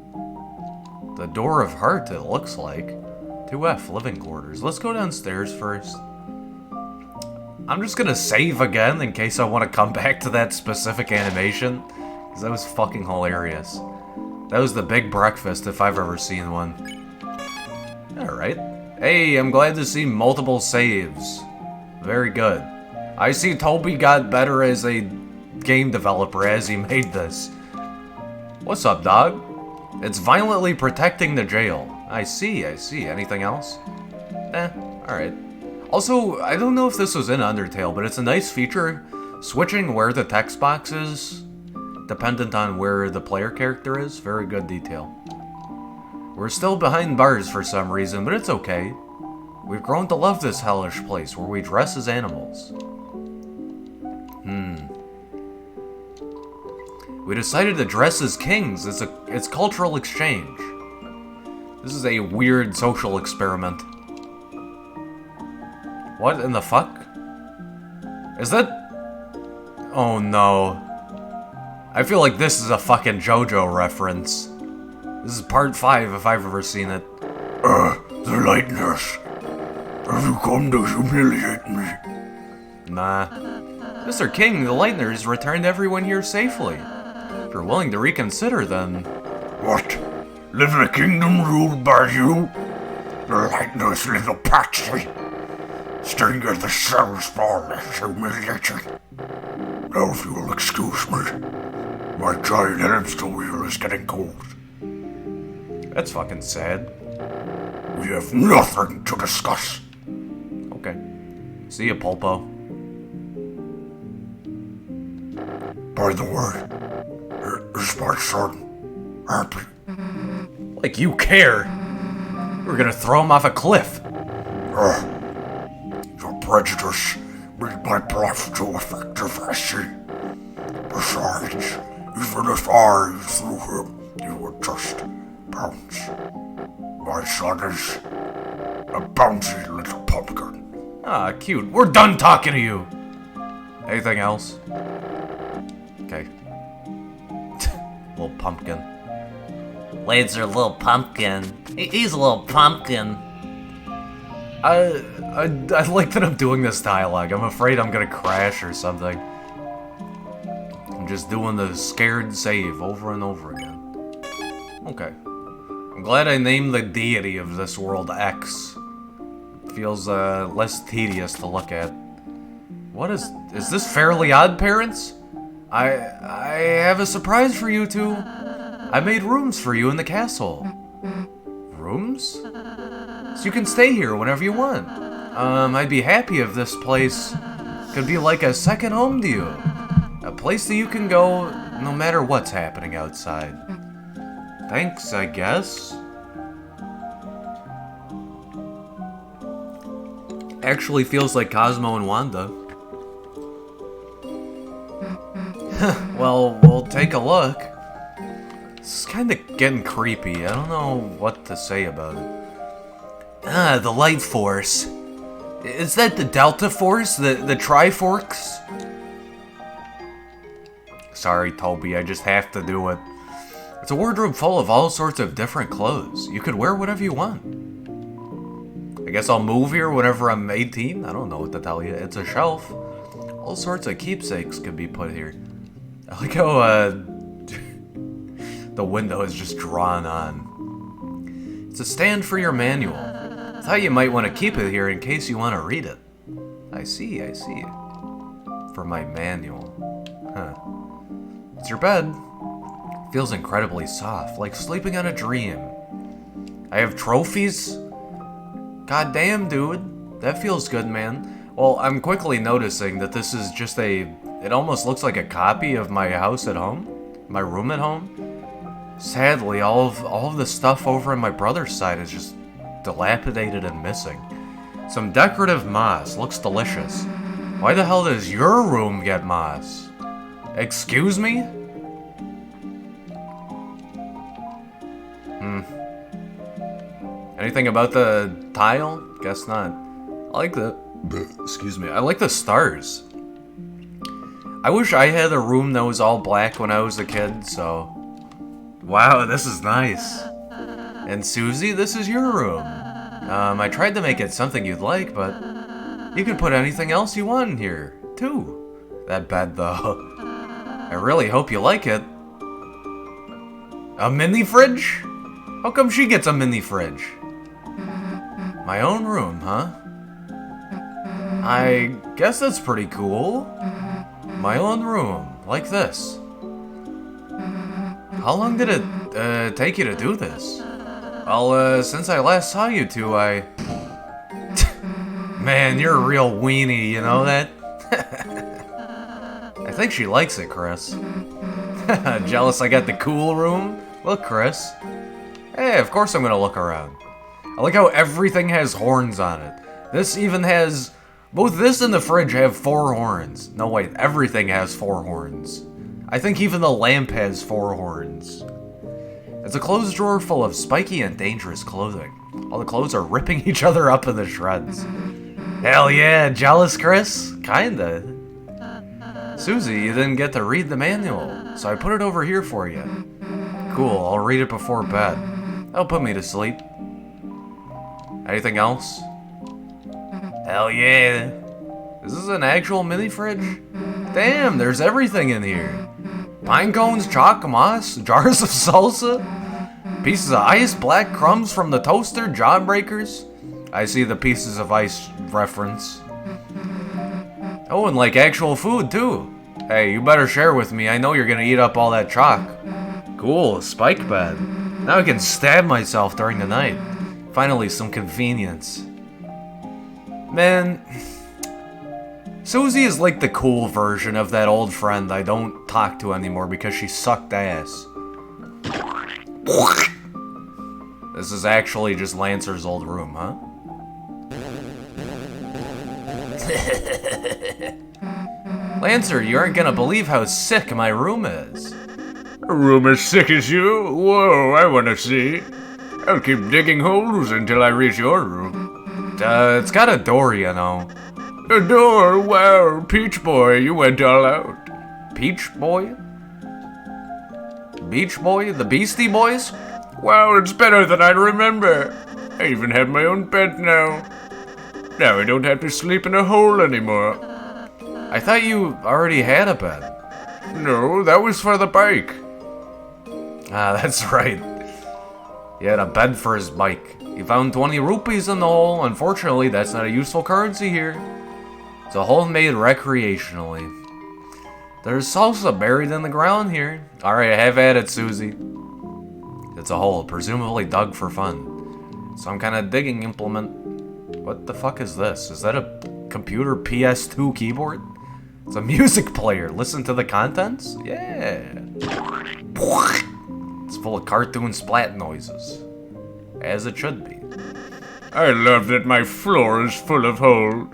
The door of heart, it looks like. 2F, living quarters. Let's go downstairs first. I'm just gonna save again in case I want to come back to that specific animation, because that was fucking hilarious. That was the big breakfast if I've ever seen one. Alright. Hey, I'm glad to see multiple saves. Very good. I see Toby got better as a game developer as he made this. What's up, dog? It's violently protecting the jail. I see. Anything else? Alright. Also, I don't know if this was in Undertale, but it's a nice feature, switching where the text box is, dependent on where the player character is. Very good detail. We're still behind bars for some reason, but it's okay. We've grown to love this hellish place where we dress as animals. We decided to dress as kings. It's cultural exchange. This is a weird social experiment. What in the fuck? Is that... Oh no. I feel like this is a fucking JoJo reference. This is part 5 if I've ever seen it. The Lightners. Have you come to humiliate me? Nah. Mr. King, the Lightners returned everyone here safely. If you're willing to reconsider, then... What? Live in a kingdom ruled by you? The Lightners, little patsy. Staying at the cells for me, humiliation. Now if you will excuse me, my giant hamster wheel is getting cold. That's fucking sad. We have nothing to discuss. Okay. See ya, Pulpo. By the way, is my son happy? Like you care! We're gonna throw him off a cliff. Your prejudice made my bluff too effective, I see. Besides, even if I threw him, he would just bounce. My son is a bouncy little pumpkin. Ah, cute. We're done talking to you! Anything else? Okay. Little pumpkin. Lancer, little pumpkin. He's a little pumpkin. I like that I'm doing this dialogue. I'm afraid I'm gonna crash or something. I'm just doing the scared save over and over again. Okay. I'm glad I named the deity of this world X. It feels less tedious to look at. What is this Fairly Odd Parents? I have a surprise for you two. I made rooms for you in the castle. Rooms? So you can stay here whenever you want. I'd be happy if this place could be like a second home to you. A place that you can go no matter what's happening outside. Thanks, I guess. Actually feels like Cosmo and Wanda. Well, we'll take a look. This is kind of getting creepy. I don't know what to say about it. Ah, the light force. Is that the Delta Force? The Triforce? Sorry, Toby, I just have to do it. It's a wardrobe full of all sorts of different clothes. You could wear whatever you want. I guess I'll move here whenever I'm 18? I don't know what to tell you. It's a shelf. All sorts of keepsakes could be put here. I like how, the window is just drawn on. It's a stand for your manual. I thought you might want to keep it here in case you want to read it. I see. For my manual. Huh. It's your bed. Feels incredibly soft, like sleeping on a dream. I have trophies? God damn, dude. That feels good, man. Well, I'm quickly noticing that this is just it almost looks like a copy of my house at home. My room at home. Sadly, all of the stuff over on my brother's side is just dilapidated and missing. Some decorative moss. Looks delicious. Why the hell does your room get moss? Excuse me? Anything about the tile? Guess not. I like the... Excuse me. I like the stars. I wish I had a room that was all black when I was a kid, so... Wow, this is nice. And Susie, this is your room. I tried to make it something you'd like, but... You can put anything else you want in here, too. That bed, though. I really hope you like it. A mini fridge? How come she gets a mini fridge? My own room, huh? I guess that's pretty cool. My own room, like this. How long did it take you to do this? Well, since I last saw you two, Man, you're a real weenie, you know that? I think she likes it, Chris. Jealous I got the cool room? Look, Chris. Hey, of course I'm gonna look around. I like how everything has horns on it. This even has... Both this and the fridge have 4 horns. No, wait, everything has 4 horns. I think even the lamp has 4 horns. It's a clothes drawer full of spiky and dangerous clothing. All the clothes are ripping each other up into shreds. Hell yeah, jealous, Chris? Kinda. Susie, you didn't get to read the manual, so I put it over here for you. Cool, I'll read it before bed. That'll put me to sleep. Anything else? Hell yeah. Is this an actual mini fridge? Damn, there's everything in here. Pine cones, chalk, moss, jars of salsa, pieces of ice, black crumbs from the toaster, jawbreakers. I see the pieces of ice reference. Oh, and like actual food too. Hey, you better share with me. I know you're gonna eat up all that chalk. Cool, spike bed. Now I can stab myself during the night. Finally, some convenience. Man, Susie is like the cool version of that old friend I don't talk to anymore because she sucked ass. This is actually just Lancer's old room, huh? Lancer, you aren't gonna believe how sick my room is. A room as sick as you? Whoa, I wanna see. I'll keep digging holes until I reach your room. It's got a door, you know. A door? Wow, Peach Boy, you went all out. Peach Boy? Beach Boy? The Beastie Boys? Wow, it's better than I remember. I even have my own bed now. Now I don't have to sleep in a hole anymore. I thought you already had a bed. No, that was for the bike. Ah, that's right. He had a bed for his bike. He found 20 rupees in the hole. Unfortunately, that's not a useful currency here. It's a hole made recreationally. There's salsa buried in the ground here. Alright, have at it, Susie. It's a hole, presumably dug for fun. Some kind of digging implement. What the fuck is this? Is that a computer PS2 keyboard? It's a music player. Listen to the contents? Yeah. It's full of cartoon splat noises. As it should be. I love that my floor is full of holes.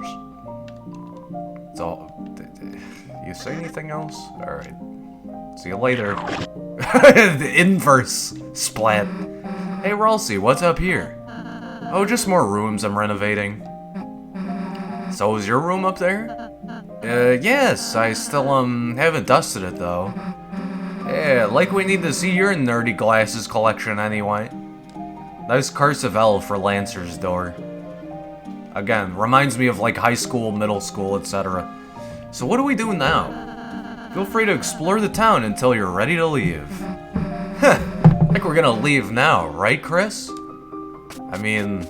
So, you say anything else? Alright. See you later. The inverse splat. Hey, Ralsei, what's up here? Oh, just more rooms I'm renovating. So is your room up there? Yes, I still, haven't dusted it, though. Yeah, like we need to see your nerdy glasses collection anyway. Nice cursive L for Lancer's door. Again, reminds me of, like, high school, middle school, etc. So what do we do now? Feel free to explore the town until you're ready to leave. Heh, I think we're gonna leave now, right, Chris? I mean,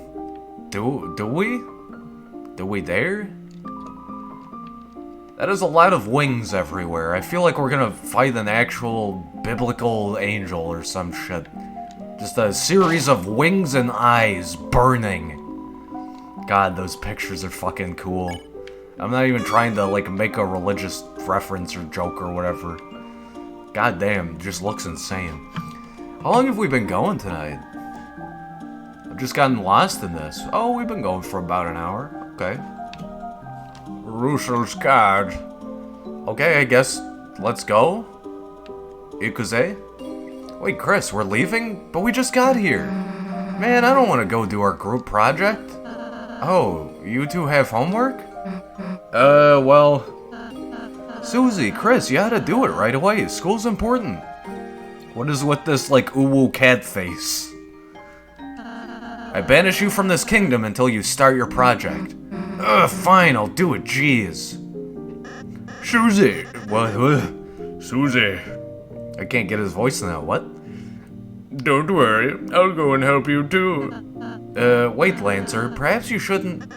do we? Do we dare? That is a lot of wings everywhere. I feel like we're gonna fight an actual biblical angel or some shit. Just a series of wings and eyes burning. God, those pictures are fucking cool. I'm not even trying to, like, make a religious reference or joke or whatever. God damn, it just looks insane. How long have we been going tonight? I've just gotten lost in this. Oh, we've been going for about an hour. Okay. Russel's card. Okay, I guess let's go. Ikuze? Wait, Chris, we're leaving? But we just got here. Man, I don't want to go do our group project. Oh, you two have homework? Well... Susie, Chris, you gotta do it right away. School's important. What is with this, like, uwu cat face? I banish you from this kingdom until you start your project. Ugh, fine, I'll do it, jeez. Susie. What? Susie. I can't get his voice now, what? Don't worry, I'll go and help you too. Wait, Lancer, perhaps you shouldn't...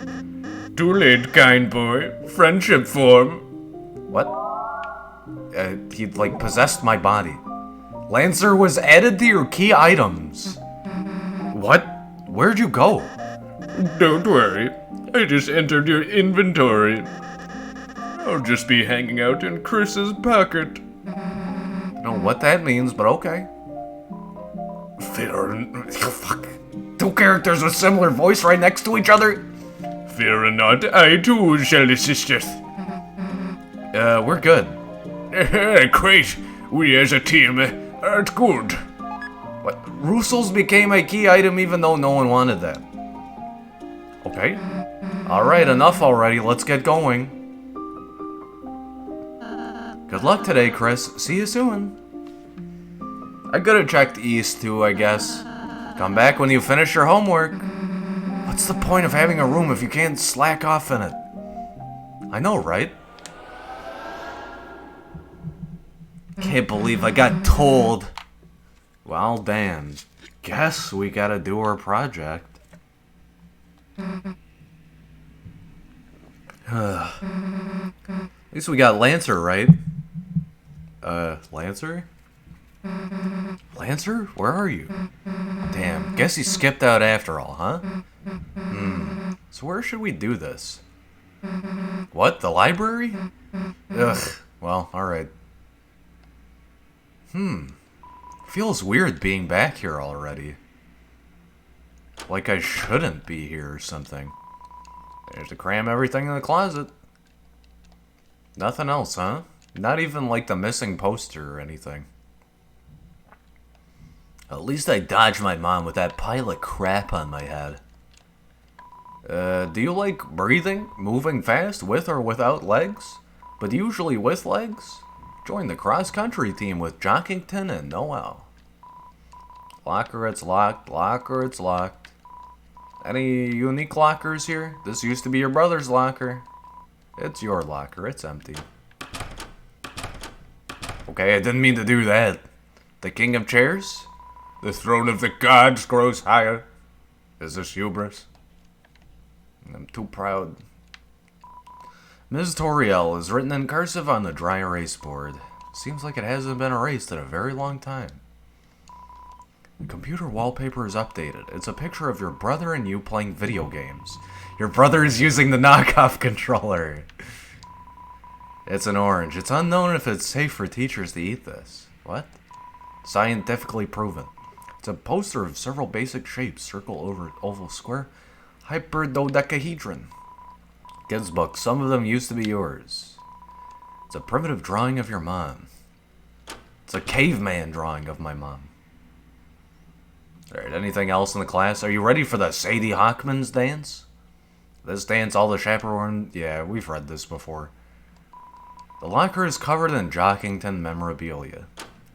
Too late, kind boy. Friendship form. What? He, like, possessed my body. Lancer was added to your key items. What? Where'd you go? Don't worry, I just entered your inventory. I'll just be hanging out in Chris's pocket. Don't know what that means, but okay. Fuck. Two characters with similar voice right next to each other? Fear not, I too shall assist us. We're good. Great, we as a team are good. What? Russel's became a key item even though no one wanted that. Okay. Alright, enough already, let's get going. Good luck today, Chris. See you soon. I could have checked east too, I guess. Come back when you finish your homework. What's the point of having a room if you can't slack off in it? I know, right? Can't believe I got told. Well, damn. Guess we gotta do our project. At least we got Lancer, right? Lancer? Lancer? Where are you? Damn, guess he skipped out after all, huh? So where should we do this? What, the library? Ugh, well, alright. Feels weird being back here already. Like I shouldn't be here or something. There's to cram everything in the closet. Nothing else, huh? Not even like the missing poster or anything. At least I dodged my mom with that pile of crap on my head. Do you like breathing, moving fast with or without legs? But usually with legs? Join the cross-country team with Jockington and Noel. Locker, it's locked. Locker, it's locked. Any unique lockers here? This used to be your brother's locker. It's your locker. It's empty. Okay, I didn't mean to do that. The king of chairs? The throne of the gods grows higher. Is this hubris? I'm too proud. Ms. Toriel is written in cursive on the dry erase board. Seems like it hasn't been erased in a very long time. The computer wallpaper is updated. It's a picture of your brother and you playing video games. Your brother is using the knockoff controller. It's an orange. It's unknown if it's safe for teachers to eat this. What? Scientifically proven. It's a poster of several basic shapes. Circle, over, oval, square. Hyperdodecahedron. Kids' book. Some of them used to be yours. It's a primitive drawing of your mom. It's a caveman drawing of my mom. Alright, anything else in the class? Are you ready for the Sadie Hawkman's dance? This dance, all the chaperone... Yeah, we've read this before. The locker is covered in Jockington memorabilia.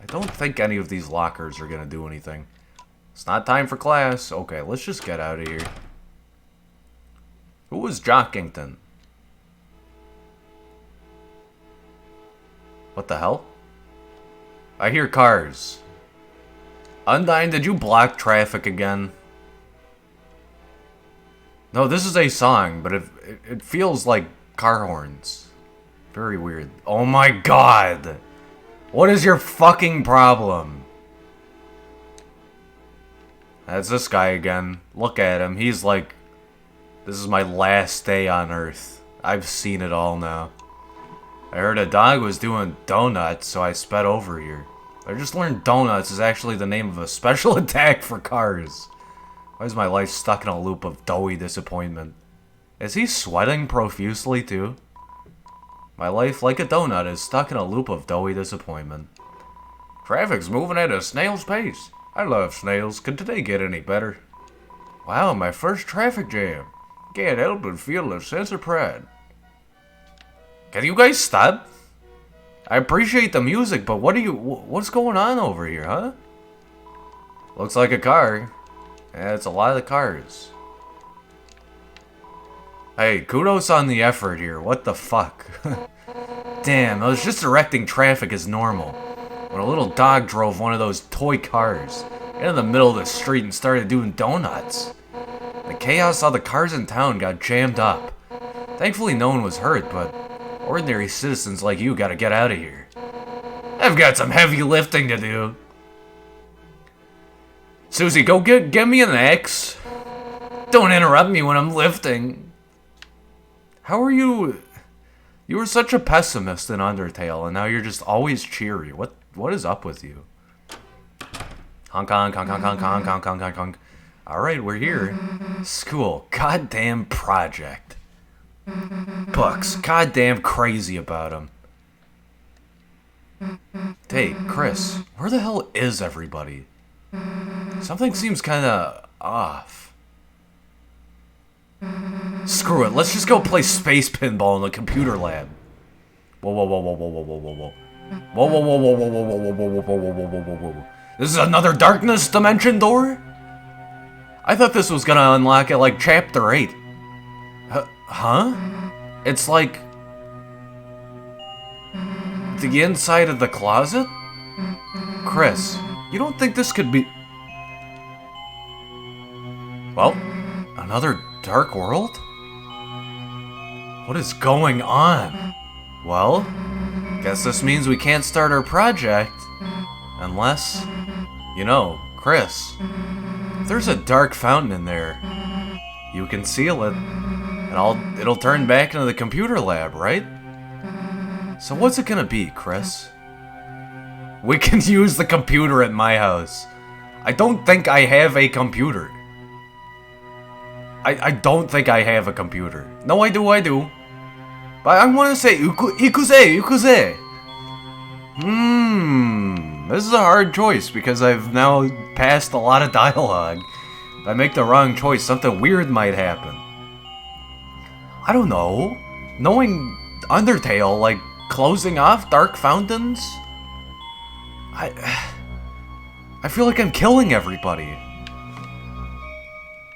I don't think any of these lockers are gonna do anything. It's not time for class. Okay, let's just get out of here. Who was Jockington? What the hell? I hear cars. Undyne, did you block traffic again? No, this is a song, but it feels like car horns. Very weird. Oh my god! What is your fucking problem? That's this guy again. Look at him. He's like, this is my last day on Earth. I've seen it all now. I heard a dog was doing donuts, so I sped over here. I just learned donuts is actually the name of a special attack for cars. Why is my life stuck in a loop of doughy disappointment? Is he sweating profusely too? My life, like a donut, is stuck in a loop of doughy disappointment. Traffic's moving at a snail's pace. I love snails. Could today get any better? Wow, my first traffic jam. Can't help but feel a sense of pride. Can you guys stop? I appreciate the music, but what's going on over here, huh? Looks like a car. Yeah, it's a lot of cars. Hey, kudos on the effort here. What the fuck? Damn, I was just directing traffic as normal when a little dog drove one of those toy cars into the middle of the street and started doing donuts. The chaos of the cars in town got jammed up. Thankfully no one was hurt, but ordinary citizens like you gotta get out of here. I've got some heavy lifting to do. Susie, go get me an axe. Don't interrupt me when I'm lifting. How are you? You were such a pessimist in Undertale, and now you're just always cheery. What is up with you? Honk honk honk honk honk honk honk honk honk honk. Alright, we're here. School. Goddamn project. Books. Goddamn crazy about them. Hey, Chris, where the hell is everybody? Something seems kinda off. Screw it, let's just go play space pinball in the computer lab. Whoa, whoa, whoa, whoa, whoa, whoa, whoa, whoa, whoa. Whoa, whoa, whoa, whoa, whoa, whoa, whoa, whoa, whoa, whoa, whoa, whoa, whoa, whoa. This is another darkness dimension door? I thought this was gonna unlock at like chapter 8. Huh? It's like the inside of the closet? Chris, you don't think this could be... Well, another dark world? What is going on? Well, guess this means we can't start our project unless, you know, Chris, if there's a dark fountain in there, you can seal it, and it'll turn back into the computer lab, right? So what's it gonna be, Chris? We can use the computer at my house. I don't think I have a computer. I don't think I have a computer. No, I do. But I want to say ikuze. This is a hard choice because I've now passed a lot of dialogue. If I make the wrong choice, something weird might happen. I don't know. Knowing Undertale, like closing off dark fountains, I feel like I'm killing everybody.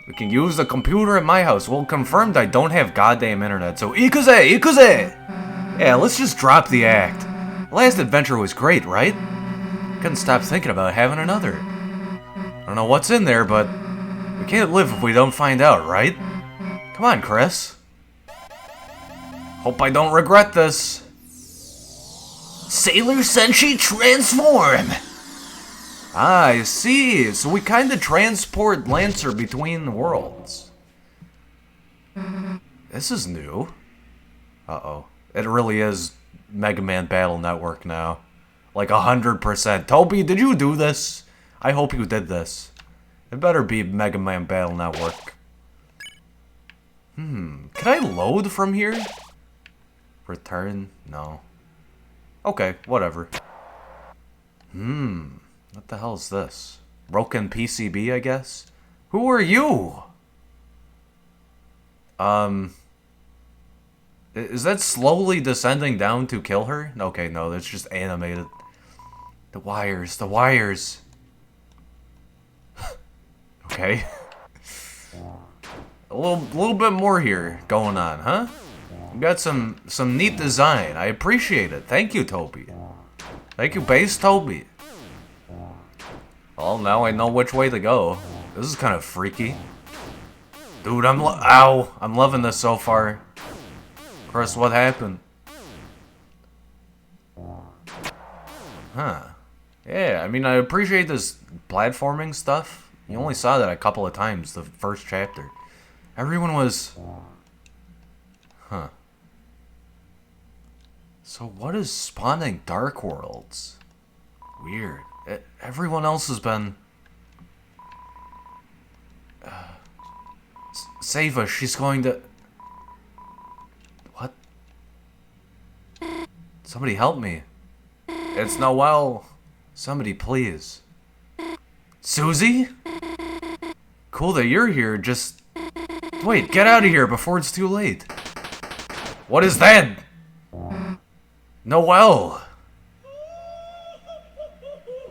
We can use the computer at my house. Well, confirmed I don't have goddamn internet, so ikuze! Yeah, let's just drop the act. The last adventure was great, right? Couldn't stop thinking about having another. I don't know what's in there, but we can't live if we don't find out, right? Come on, Chris. Hope I don't regret this. Sailor Senshi transform! Ah, I see. So we kind of transport Lancer between worlds. This is new. Uh-oh. It really is Mega Man Battle Network now. Like 100%. Toby, did you do this? I hope you did this. It better be Mega Man Battle Network. Can I load from here? Return? No. Okay, whatever. What the hell is this? Broken PCB, I guess? Who are you? Is that slowly descending down to kill her? Okay, no, that's just animated. The wires, the wires. Okay. A little bit more here going on, huh? You got some neat design. I appreciate it. Thank you, Toby. Thank you, Base Toby. Well, now I know which way to go. This is kind of freaky. Dude, ow! I'm loving this so far. Chris, what happened? Huh. Yeah, I mean, I appreciate this platforming stuff. You only saw that a couple of times, the first chapter. Everyone was... Huh. So what is spawning Dark Worlds? Weird. Everyone else has been... Save us, she's going to... What? Somebody help me. It's Noelle. Somebody please. Susie? Cool that you're here, just... Wait, get out of here before it's too late. What is that? Noelle!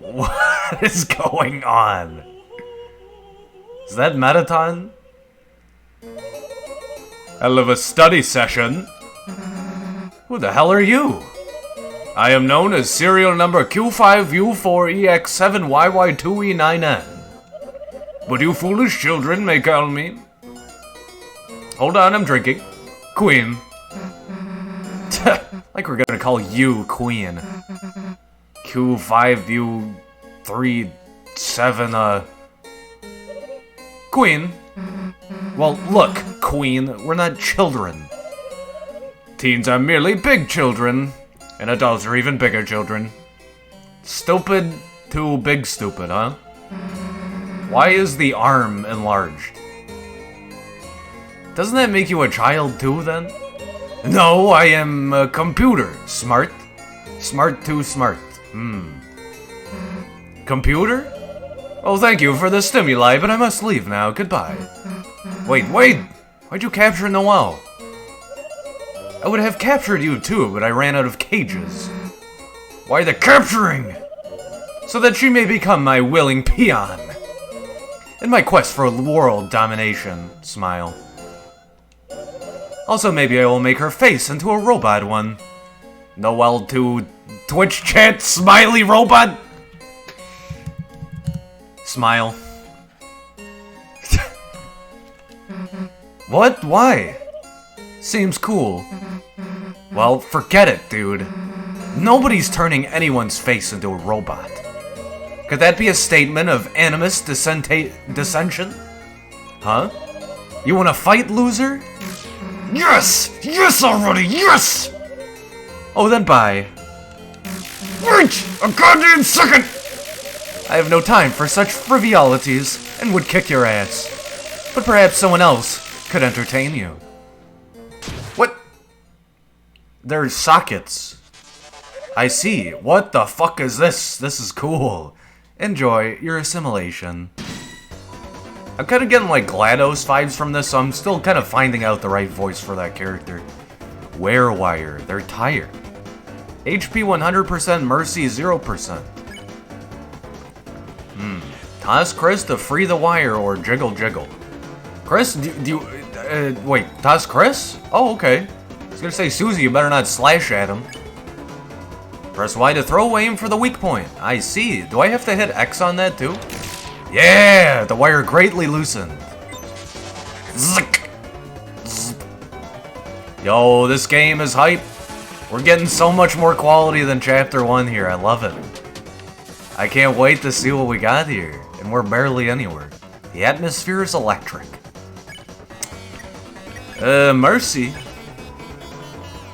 What is going on? Is that Metaton? Hell of a study session. Who the hell are you? I am known as serial number Q5U4EX7YY2E9N. But you foolish children may call me... Hold on, I'm drinking. Queen. Like we're gonna call you Queen. Q5U37, Queen. Well, look, Queen, we're not children. Teens are merely big children, and adults are even bigger children. Stupid to big stupid, huh? Why is the arm enlarged? Doesn't that make you a child too, then? No, I am a computer. Smart. Smart too smart. Computer? Oh, thank you for the stimuli, but I must leave now. Goodbye. Wait. Why'd you capture Noelle? I would have captured you too, but I ran out of cages. Why the capturing? So that she may become my willing peon. In my quest for world domination. Smile. Also, maybe I will make her face into a robot one. Noelle to Twitch chat smiley robot. Smile. What? Why? Seems cool. Well, forget it, dude. Nobody's turning anyone's face into a robot. Could that be a statement of animus dissension? Huh? You wanna fight, loser? Yes! Yes already! Yes! Oh, then bye. Wait! A goddamn second! I have no time for such frivolities and would kick your ass. But perhaps someone else could entertain you. What? They're sockets. I see. What the fuck is this? This is cool. Enjoy your assimilation. I'm kind of getting like GLaDOS vibes from this, so I'm still kind of finding out the right voice for that character. Werewire. They're tired. HP 100%, Mercy 0%. Toss Chris to free the wire or jiggle jiggle. Chris, do you... wait, toss Chris? Oh, okay. I was gonna say, Susie, you better not slash at him. Press Y to throw, aim for the weak point. I see. Do I have to hit X on that too? Yeah! The wire greatly loosened. Zzz. Zzz. Yo, this game is hype. We're getting so much more quality than Chapter 1 here. I love it. I can't wait to see what we got here. And we're barely anywhere. The atmosphere is electric. Mercy.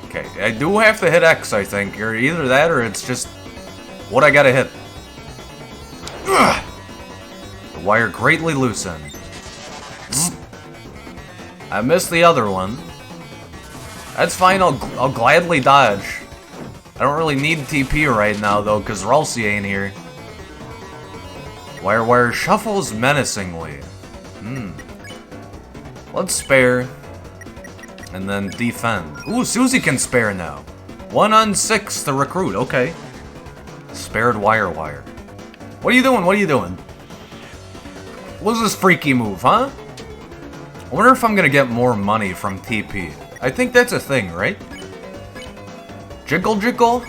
Okay, I do have to hit X, I think. Or either that or it's just what I gotta hit. Ugh. The wire greatly loosened. Zzz. I missed the other one. That's fine, I'll gladly dodge. I don't really need TP right now, though, because Ralsei ain't here. Wire shuffles menacingly. Let's spare. And then defend. Ooh, Susie can spare now. 1 on 6 to recruit, okay. Spared wire. What are you doing? What are you doing? What's this freaky move, huh? I wonder if I'm gonna get more money from TP. I think that's a thing, right? Jiggle.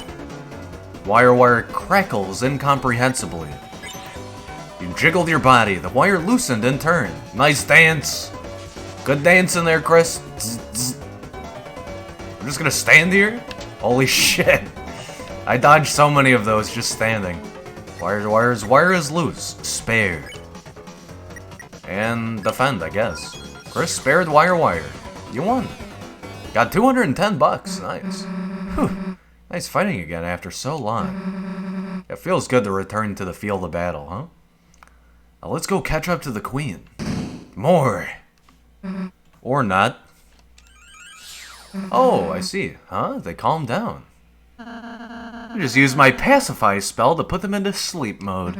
Wire crackles incomprehensibly. You jiggled your body. The wire loosened in turn. Nice dance. Good dance in there, Chris. Zzz. I'm just gonna stand here? Holy shit. I dodged so many of those just standing. Wire is loose. Spare. And defend, I guess. Chris spared wire. You won. Got 210 bucks. Nice. Whew. Nice fighting again after so long. It feels good to return to the field of battle, huh? Now let's go catch up to the queen. More. Or not. Oh, I see. Huh? They calmed down. I just used my pacify spell to put them into sleep mode.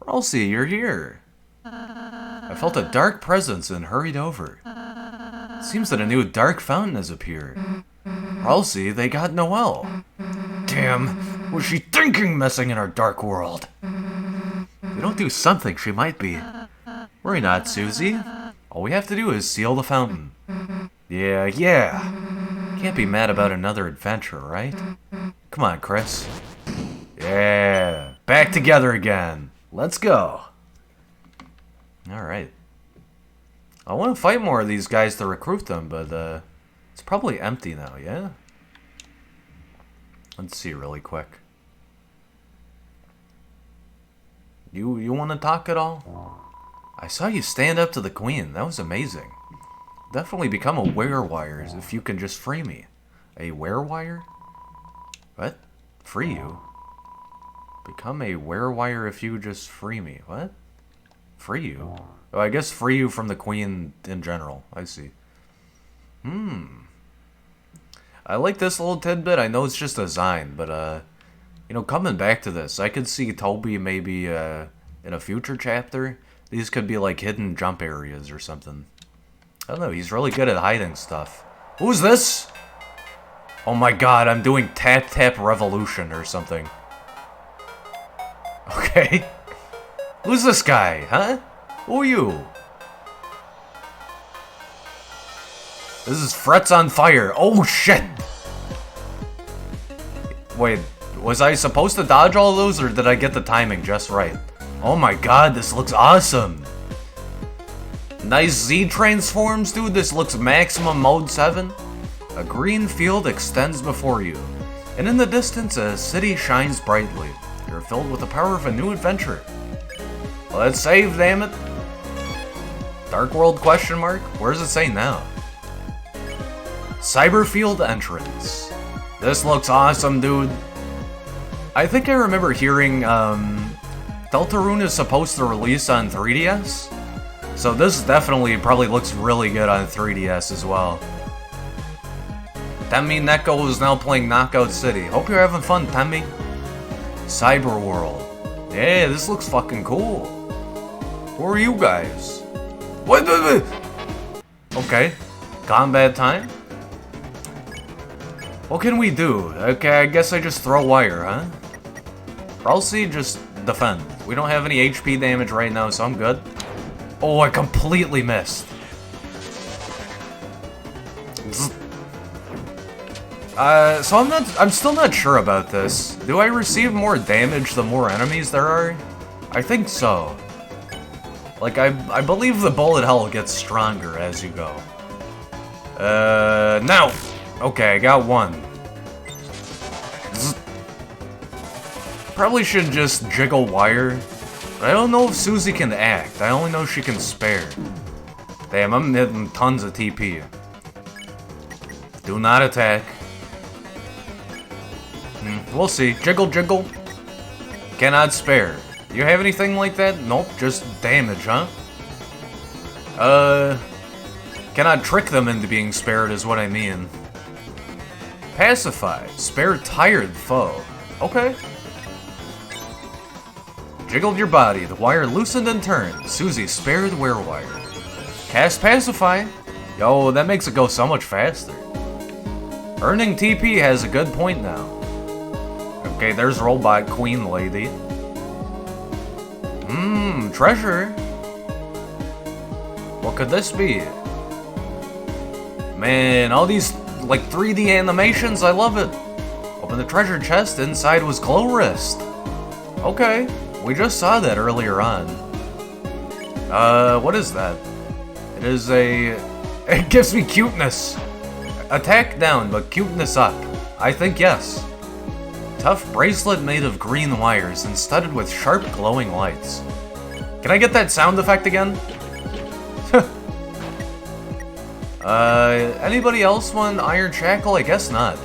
Ralsei, you're here. I felt a dark presence and hurried over. It seems that a new dark fountain has appeared. Ralsei, they got Noelle. Damn, what's she thinking messing in our dark world? If we don't do something, she might be. Worry not, Susie. All we have to do is seal the fountain. Yeah. Can't be mad about another adventure, right? Come on, Chris. Yeah, back together again. Let's go. Alright. I want to fight more of these guys to recruit them, but it's probably empty now, yeah? Let's see really quick. You want to talk at all? I saw you stand up to the queen. That was amazing. Definitely become a werewire if you can just free me. A werewire? What? Free you? Become a werewire if you just free me. What? Free you? Oh, I guess free you from the queen in general. I see. I like this little tidbit. I know it's just a Zine, but, you know, coming back to this, I could see Toby maybe, in a future chapter. These could be, like, hidden jump areas or something. I don't know, he's really good at hiding stuff. Who's this? Oh my god, I'm doing tap revolution or something. Okay. Who's this guy, huh? Who are you? This is Frets on Fire. Oh shit! Wait, was I supposed to dodge all of those or did I get the timing just right? Oh my god, this looks awesome! Nice Z transforms, dude. This looks maximum mode 7. A green field extends before you, and in the distance a city shines brightly. You're filled with the power of a new adventure. Let's save, damn it. Dark World question mark? Where does it say now? Cyberfield entrance. This looks awesome, dude. I think I remember hearing Deltarune is supposed to release on 3DS. So this definitely probably looks really good on 3DS as well. Temi Neko is now playing Knockout City. Hope you're having fun, Temi. Cyber World. Yeah, this looks fucking cool. Who are you guys? Wait. Okay. Combat time? What can we do? Okay, I guess I just throw wire, huh? Ralsei, just defend. We don't have any HP damage right now, so I'm good. Oh, I completely missed. So I'm still not sure about this. Do I receive more damage the more enemies there are? I think so. Like, I believe the bullet hell gets stronger as you go. Now! Okay, I got one. Probably should just jiggle wire. I don't know if Susie can act. I only know she can spare. Damn, I'm hitting tons of TP. Do not attack. We'll see. Jiggle. Cannot spare. You have anything like that? Nope, just damage, huh? Cannot trick them into being spared is what I mean. Pacify. Spare tired foe. Okay. Jiggled your body. The wire loosened and turned. Susie spared werewire. Cast Pacify. Yo, that makes it go so much faster. Earning TP has a good point now. Okay, there's Robot Queen Lady. Treasure. What could this be? Man, all these, like, 3D animations, I love it. Open the treasure chest, inside was glow wrist. Okay, we just saw that earlier on. What is that? It is a... It gives me cuteness. Attack down, but cuteness up. I think yes. Tough bracelet made of green wires and studded with sharp glowing lights. Can I get that sound effect again? Anybody else want Iron Shackle? I guess not.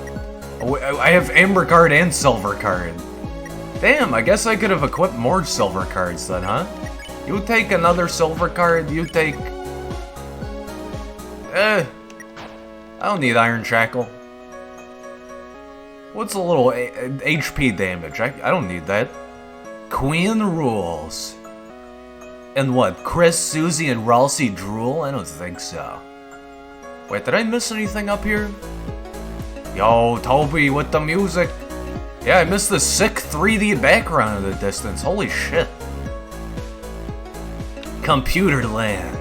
Oh, I have Amber Card and Silver Card. Damn, I guess I could have equipped more Silver Cards then, huh? You take another Silver Card, you take... I don't need Iron Shackle. What's a little HP damage? I don't need that. Queen rules. And what, Chris, Susie, and Ralsei drool? I don't think so. Wait, did I miss anything up here? Yo, Toby with the music. Yeah, I missed the sick 3D background in the distance. Holy shit. Computer Land.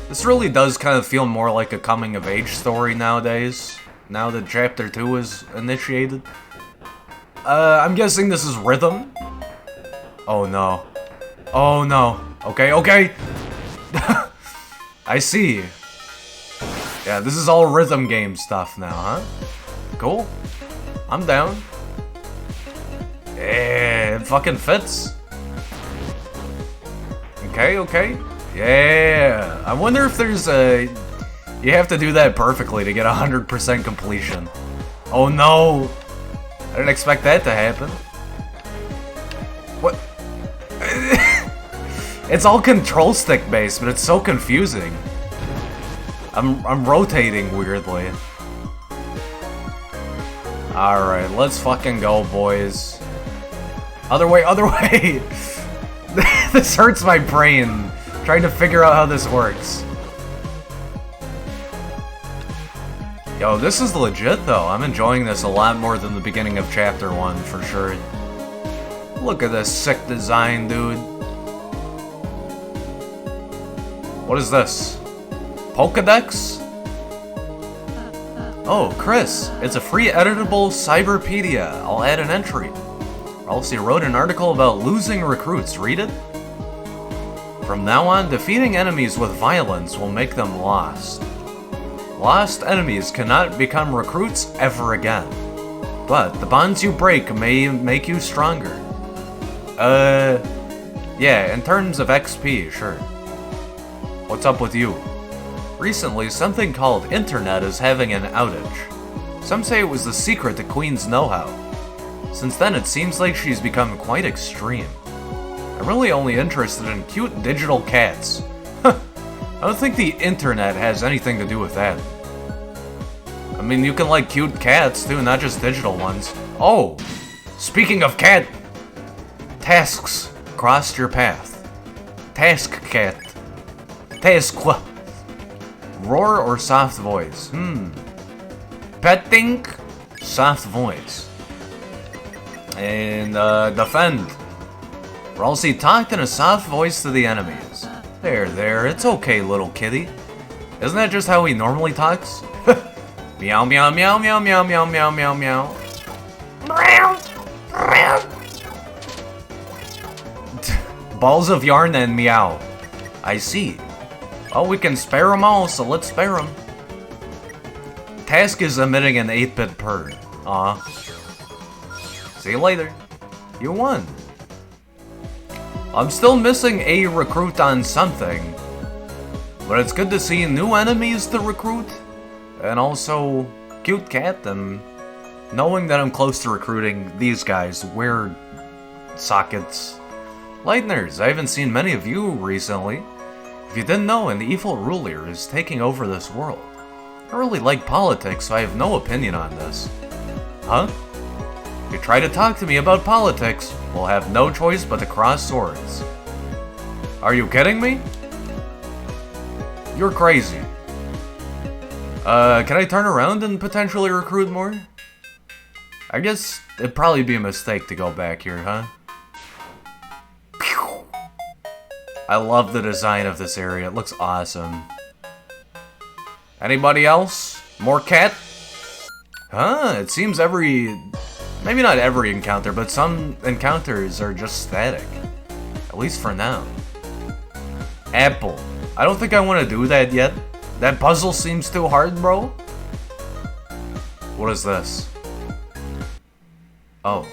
This really does kind of feel more like a coming-of-age story nowadays, now that Chapter 2 is initiated. I'm guessing this is Rhythm? Oh no. Oh no. Okay, okay! I see. Yeah, this is all rhythm game stuff now, huh? Cool. I'm down. Yeah, it fucking fits. Okay, okay. Yeah. I wonder if there's a... You have to do that perfectly to get 100% completion. Oh no! I didn't expect that to happen. What? It's all control stick based, but it's so confusing. I'm rotating weirdly. Alright, let's fucking go, boys. Other way, other way! This hurts my brain, trying to figure out how this works. Yo, this is legit though. I'm enjoying this a lot more than the beginning of Chapter 1, for sure. Look at this sick design, dude. What is this? Pokedex? Oh, Chris, it's a free editable cyberpedia. I'll add an entry. Ralsei wrote an article about losing recruits. Read it? From now on, defeating enemies with violence will make them lost. Lost enemies cannot become recruits ever again. But the bonds you break may make you stronger. Yeah, in terms of XP, sure. What's up with you? Recently, something called Internet is having an outage. Some say it was the secret to Queen's know-how. Since then, it seems like she's become quite extreme. I'm really only interested in cute digital cats. I don't think the Internet has anything to do with that. I mean, you can like cute cats too, not just digital ones. Oh! Speaking of cat... Tasks crossed your path. Task cat. Task... Roar or soft voice? Petting? Soft voice. And, defend. Ralsei talked in a soft voice to the enemies. There, it's okay, little kitty. Isn't that just how he normally talks? Meow, meow, meow, meow, meow, meow, meow, meow, meow. Balls of yarn and meow. I see. Oh, we can spare them all, so let's spare them. Task is emitting an 8-bit purr. Aw. See you later. You won. I'm still missing a recruit on something. But it's good to see new enemies to recruit. And also, cute cat, and knowing that I'm close to recruiting these guys, weird sockets. Lighteners, I haven't seen many of you recently. If you didn't know, an evil ruler is taking over this world. I don't really like politics, so I have no opinion on this. Huh? If you try to talk to me about politics, we'll have no choice but to cross swords. Are you kidding me? You're crazy. Can I turn around and potentially recruit more? I guess it'd probably be a mistake to go back here, huh? Pew! I love the design of this area. It looks awesome. Anybody else? More cat? Huh? It seems maybe not every encounter, but some encounters are just static. At least for now. Apple. I don't think I want to do that yet. That puzzle seems too hard, bro. What is this? Oh.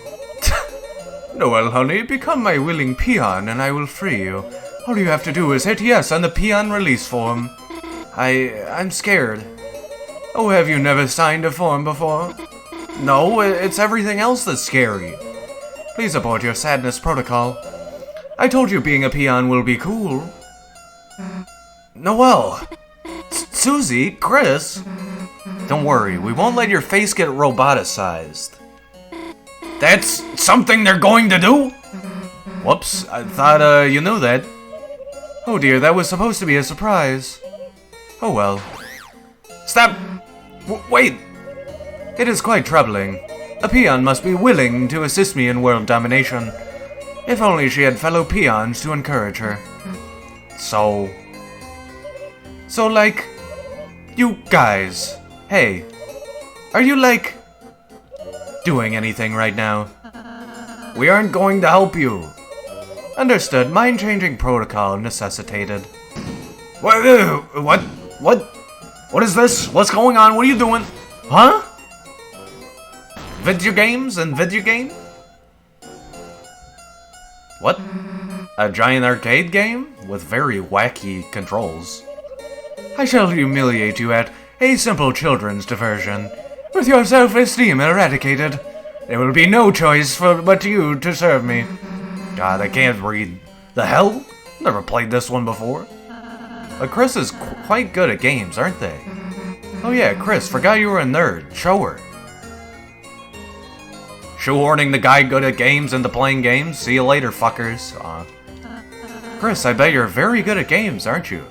Noel, honey, become my willing peon and I will free you. All you have to do is hit yes on the peon release form. I'm scared. Oh, have you never signed a form before? No, it's everything else that's scary. Please abort your sadness protocol. I told you being a peon will be cool. Noel! Susie? Chris? Don't worry, we won't let your face get roboticized. That's something they're going to do? Whoops, I thought you knew that. Oh dear, that was supposed to be a surprise. Oh well. Stop! Wait! It is quite troubling. A peon must be willing to assist me in world domination. If only she had fellow peons to encourage her. So, like, you guys, hey, are you, like, doing anything right now? We aren't going to help you. Understood, mind-changing protocol necessitated. What? What is this? What's going on? What are you doing? Huh? Video games and video game? What? A giant arcade game? With very wacky controls. I shall humiliate you at a simple children's diversion. With your self-esteem eradicated, there will be no choice but you to serve me. God, I can't read. The hell? Never played this one before. But Chris is quite good at games, aren't they? Oh yeah, Chris, forgot you were a nerd. Show her. Shoehorning the guy good at games into playing games? See you later, fuckers. Chris, I bet you're very good at games, aren't you?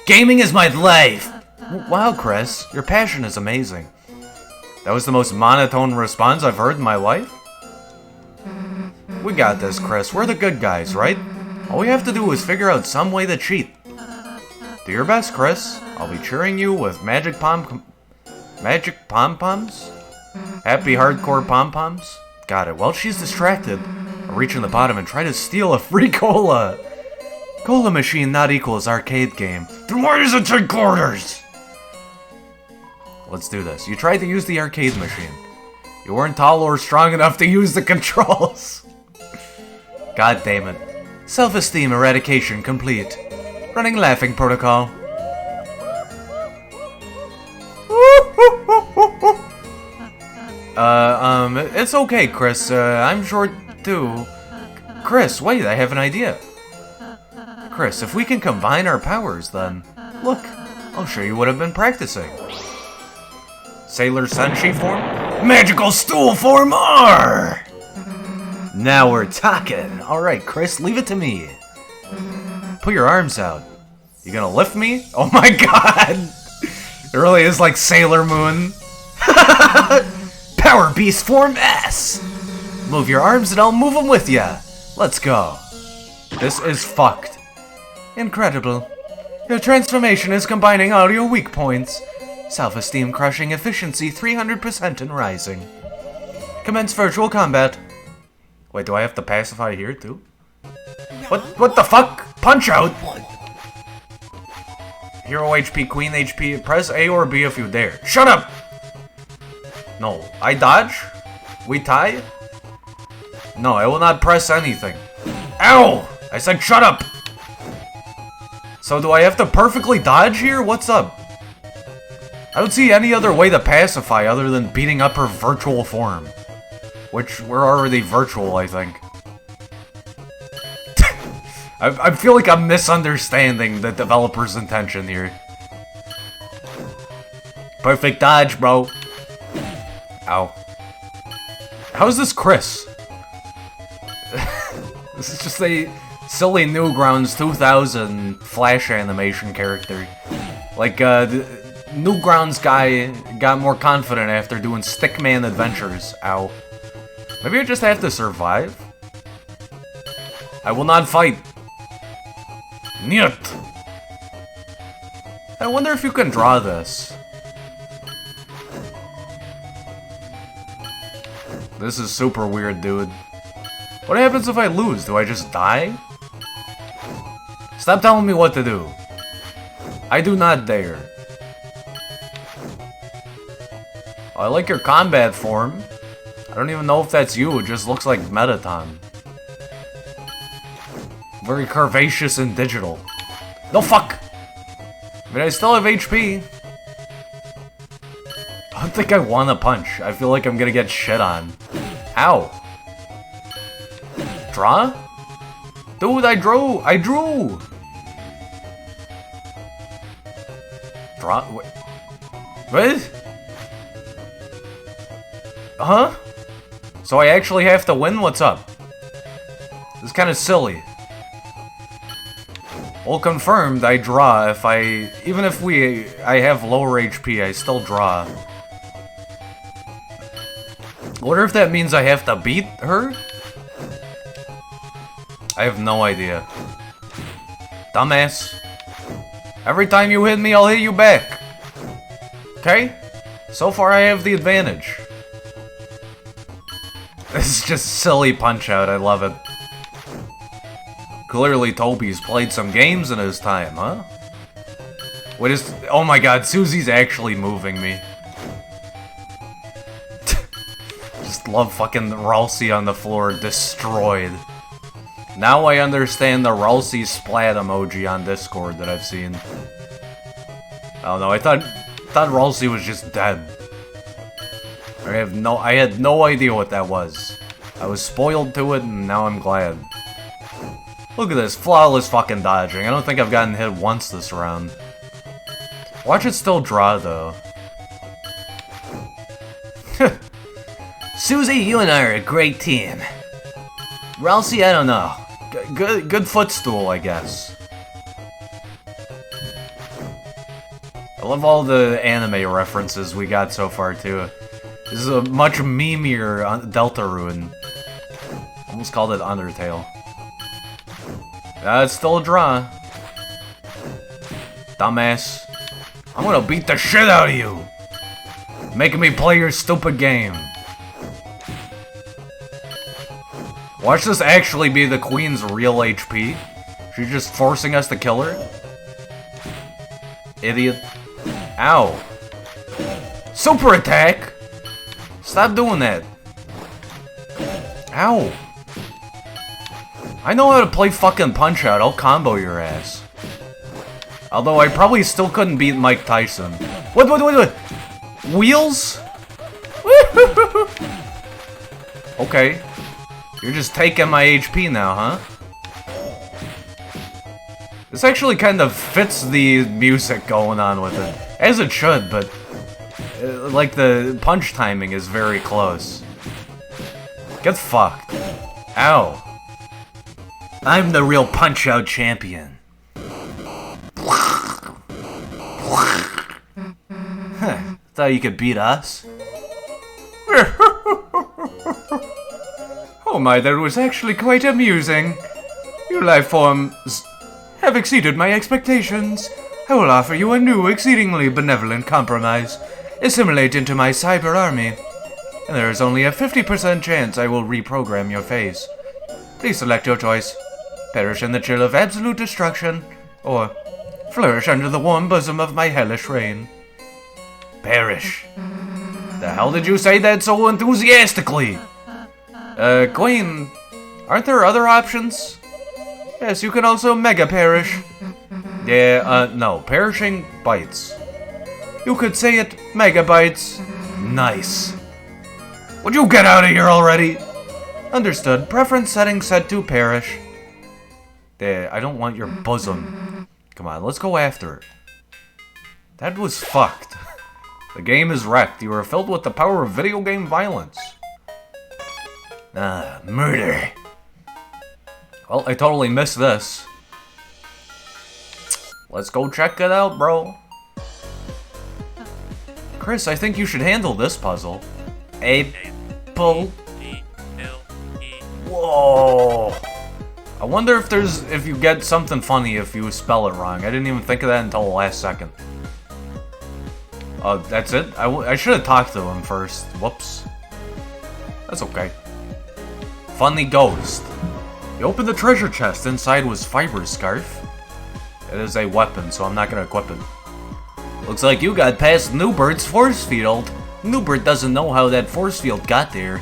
Gaming is my life! Wow, Chris, your passion is amazing. That was the most monotone response I've heard in my life? We got this, Chris. We're the good guys, right? All we have to do is figure out some way to cheat. Do your best, Chris. I'll be cheering you with magic pom-poms? Happy hardcore pom-poms? Got it. While she's distracted, I'll reach in the bottom and try to steal a free cola. Cola machine not equals arcade game. Then why does it take quarters? Let's do this. You tried to use the arcade machine. You weren't tall or strong enough to use the controls. God damn it. Self-esteem eradication complete. Running laughing protocol. It's okay, Chris. I'm short too. Chris, wait, I have an idea. Chris, if we can combine our powers, then... Look, I'll show you what I've been practicing. Sailor Senshi form? Magical stool form R! Now we're talking. Alright, Chris, leave it to me. Put your arms out. You gonna lift me? Oh my god! It really is like Sailor Moon. Power Beast form S! Move your arms and I'll move them with ya. Let's go. This is fucked. Incredible. Your transformation is combining all your weak points. Self-esteem crushing, efficiency 300% and rising. Commence virtual combat. Wait, do I have to pacify here too? What the fuck? Punch out! Hero HP, Queen HP, press A or B if you dare. Shut up! No, I dodge? We tie? No, I will not press anything. Ow! I said shut up! So do I have to perfectly dodge here? What's up? I don't see any other way to pacify other than beating up her virtual form. Which, we're already virtual, I think. I feel like I'm misunderstanding the developer's intention here. Perfect dodge, bro. Ow. How is this Chris? This is just a silly Newgrounds 2000 Flash animation character. Like, the Newgrounds guy got more confident after doing Stickman Adventures. Ow. Maybe I just have to survive? I will not fight. Niet. I wonder if you can draw this. This is super weird, dude. What happens if I lose? Do I just die? Stop telling me what to do. I do not dare. Oh, I like your combat form. I don't even know if that's you, it just looks like Metaton. Very curvaceous and digital. No, fuck! I mean, I still have HP. I don't think I want to punch. I feel like I'm gonna get shit on. Ow. Draw? Dude, I drew! I drew! Draw? What? Huh? So I actually have to win? What's up? This is kind of silly. Well, confirmed, I draw if I... Even if I have lower HP, I still draw. Wonder if that means I have to beat her? I have no idea. Dumbass. Every time you hit me, I'll hit you back. Okay? So far, I have the advantage. This is just silly Punch-Out, I love it. Clearly, Toby's played some games in his time, huh? What is... Oh my god, Susie's actually moving me. Just love fucking Ralsei on the floor, destroyed. Now I understand the Ralsei splat emoji on Discord that I've seen. Oh no, I thought Ralsei was just dead. I had no idea what that was. I was spoiled to it, and now I'm glad. Look at this, flawless fucking dodging. I don't think I've gotten hit once this round. Watch it still draw, though. Susie, you and I are a great team. Ralsei, I don't know. Good footstool, I guess. I love all the anime references we got so far, too. This is a much memeier Deltarune. Almost called it Undertale. It's still a draw. Dumbass. I'm gonna beat the shit out of you! Making me play your stupid game. Watch this actually be the queen's real HP. She's just forcing us to kill her. Idiot. Ow. Super attack! Stop doing that. Ow. I know how to play fucking Punch-Out. I'll combo your ass. Although I probably still couldn't beat Mike Tyson. What? Wheels? Okay. You're just taking my HP now, huh? This actually kind of fits the music going on with it. As it should, but... like, the punch timing is very close. Get fucked. Ow. I'm the real Punch-Out champion. Huh. Thought you could beat us? Oh my, that was actually quite amusing. Your life forms have exceeded my expectations. I will offer you a new, exceedingly benevolent compromise. Assimilate into my cyber army. And there is only a 50% chance I will reprogram your face. Please select your choice. Perish in the chill of absolute destruction, or flourish under the warm bosom of my hellish reign. Perish. The hell did you say that so enthusiastically? Queen, aren't there other options? Yes, you can also mega perish. Yeah, no, perishing bites. You could say it, megabytes. Nice. Would you get out of here already? Understood. Preference setting set to perish. There, I don't want your bosom. Come on, let's go after it. That was fucked. The game is wrecked. You are filled with the power of video game violence. Ah, murder. Well, I totally missed this. Let's go check it out, bro. Chris, I think you should handle this puzzle. Apple. Whoa. I wonder if you get something funny if you spell it wrong. I didn't even think of that until the last second. That's it? I should have talked to him first. Whoops. That's okay. Funny ghost. You opened the treasure chest. Inside was fiber scarf. It is a weapon, so I'm not gonna equip it. Looks like you got past Newbert's force field. Newbert doesn't know how that force field got there.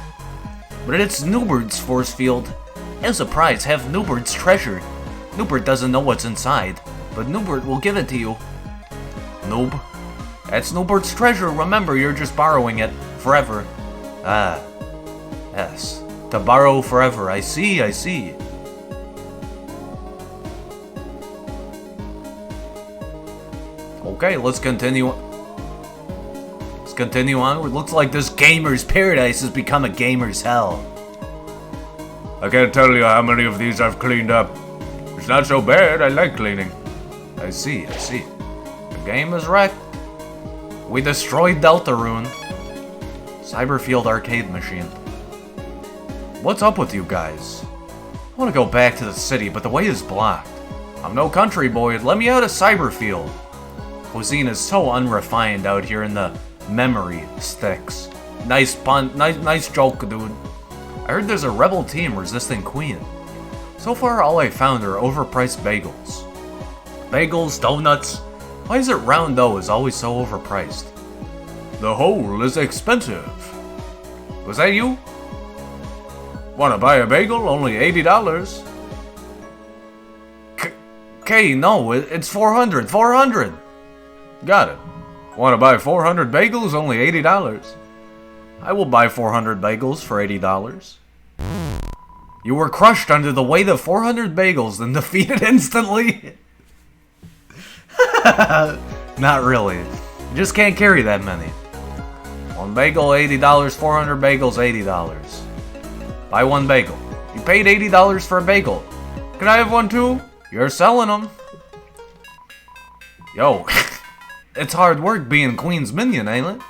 But it's Newbert's force field. As a prize, have Newbert's treasure. Newbert doesn't know what's inside, but Newbert will give it to you. Noob. That's Newbert's treasure. Remember, you're just borrowing it forever. Ah. Yes. To borrow forever. I see, I see. Okay, let's continue. Let's continue on. It looks like this gamer's paradise has become a gamer's hell. I can't tell you how many of these I've cleaned up. It's not so bad, I like cleaning. I see, I see. The game is wrecked. We destroyed Deltarune. Cyberfield arcade machine. What's up with you guys? I want to go back to the city, but the way is blocked. I'm no country boy, let me out of Cyberfield. Cuisine is so unrefined out here in the memory sticks. Nice pun, nice joke, dude. I heard there's a rebel team resisting Queen. So far, all I found are overpriced bagels. Bagels, donuts. Why is it round dough is always so overpriced? The whole is expensive. Was that you? Wanna buy a bagel? Only $80. Okay, no, it's 400, 400. Got it. Wanna buy 400 bagels? Only $80. I will buy 400 bagels for $80. You were crushed under the weight of 400 bagels and defeated instantly? Not really. You just can't carry that many. One bagel, $80. 400 bagels, $80. Buy one bagel. You paid $80 for a bagel. Can I have one too? You're selling them. Yo, it's hard work being Queen's minion, ain't it?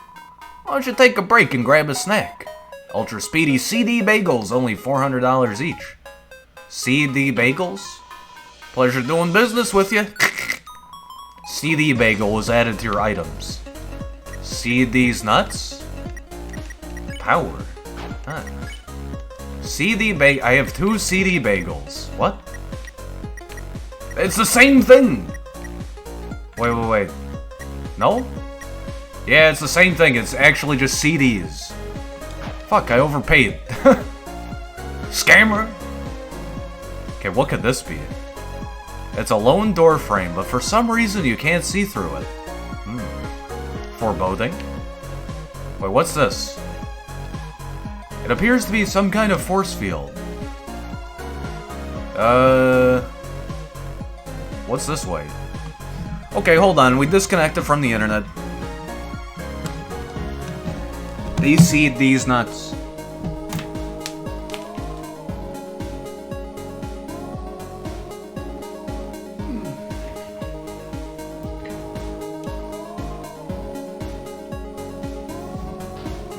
Why don't you take a break and grab a snack? Ultra Speedy CD Bagels, only $400 each. CD Bagels? Pleasure doing business with you. CD Bagel was added to your items. CD's nuts? Power. Huh. I have 2 CD Bagels. What? It's the same thing! Wait. No? Yeah, it's the same thing. It's actually just CDs. Fuck, I overpaid. Scammer! Okay, what could this be? It's a lone door frame, but for some reason you can't see through it. Foreboding? Wait, what's this? It appears to be some kind of force field. What's this way? Okay, hold on. We disconnected from the internet. These nuts.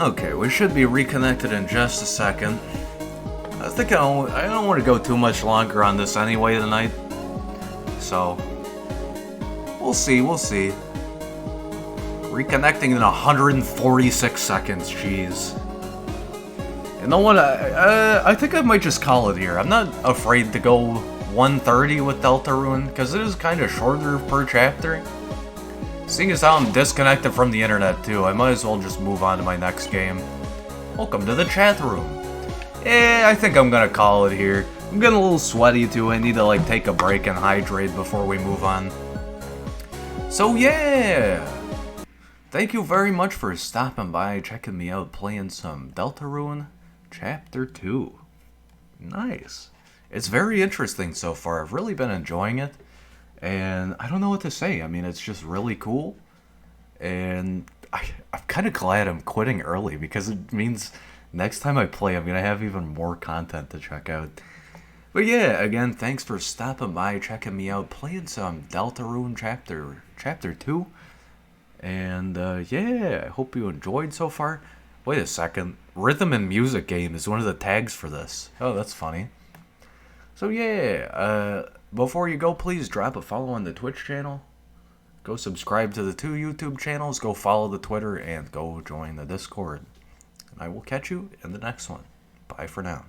Okay, we should be reconnected in just a second. I think I don't want to go too much longer on this anyway tonight. So, we'll see. Reconnecting in 146 seconds, jeez. You know what, I think I might just call it here. I'm not afraid to go 130 with Deltarune, because it is kind of shorter per chapter. Seeing as how I'm disconnected from the internet too, I might as well just move on to my next game. Welcome to the chat room. I think I'm gonna call it here. I'm getting a little sweaty too, I need to take a break and hydrate before we move on. So yeah! Thank you very much for stopping by, checking me out, playing some Deltarune Chapter 2. Nice. It's very interesting so far, I've really been enjoying it. And I don't know what to say. I mean, it's just really cool. And I'm kind of glad I'm quitting early because it means next time I play, I'm going to have even more content to check out. But yeah, again, thanks for stopping by, checking me out, playing some Deltarune Chapter 2. And yeah, I hope you enjoyed so far. Wait a second. Rhythm and music game is one of the tags for this. Oh, that's funny. So yeah, before you go, please drop a follow on the Twitch channel. Go subscribe to the 2 YouTube channels. Go follow the Twitter and go join the Discord. And I will catch you in the next one. Bye for now.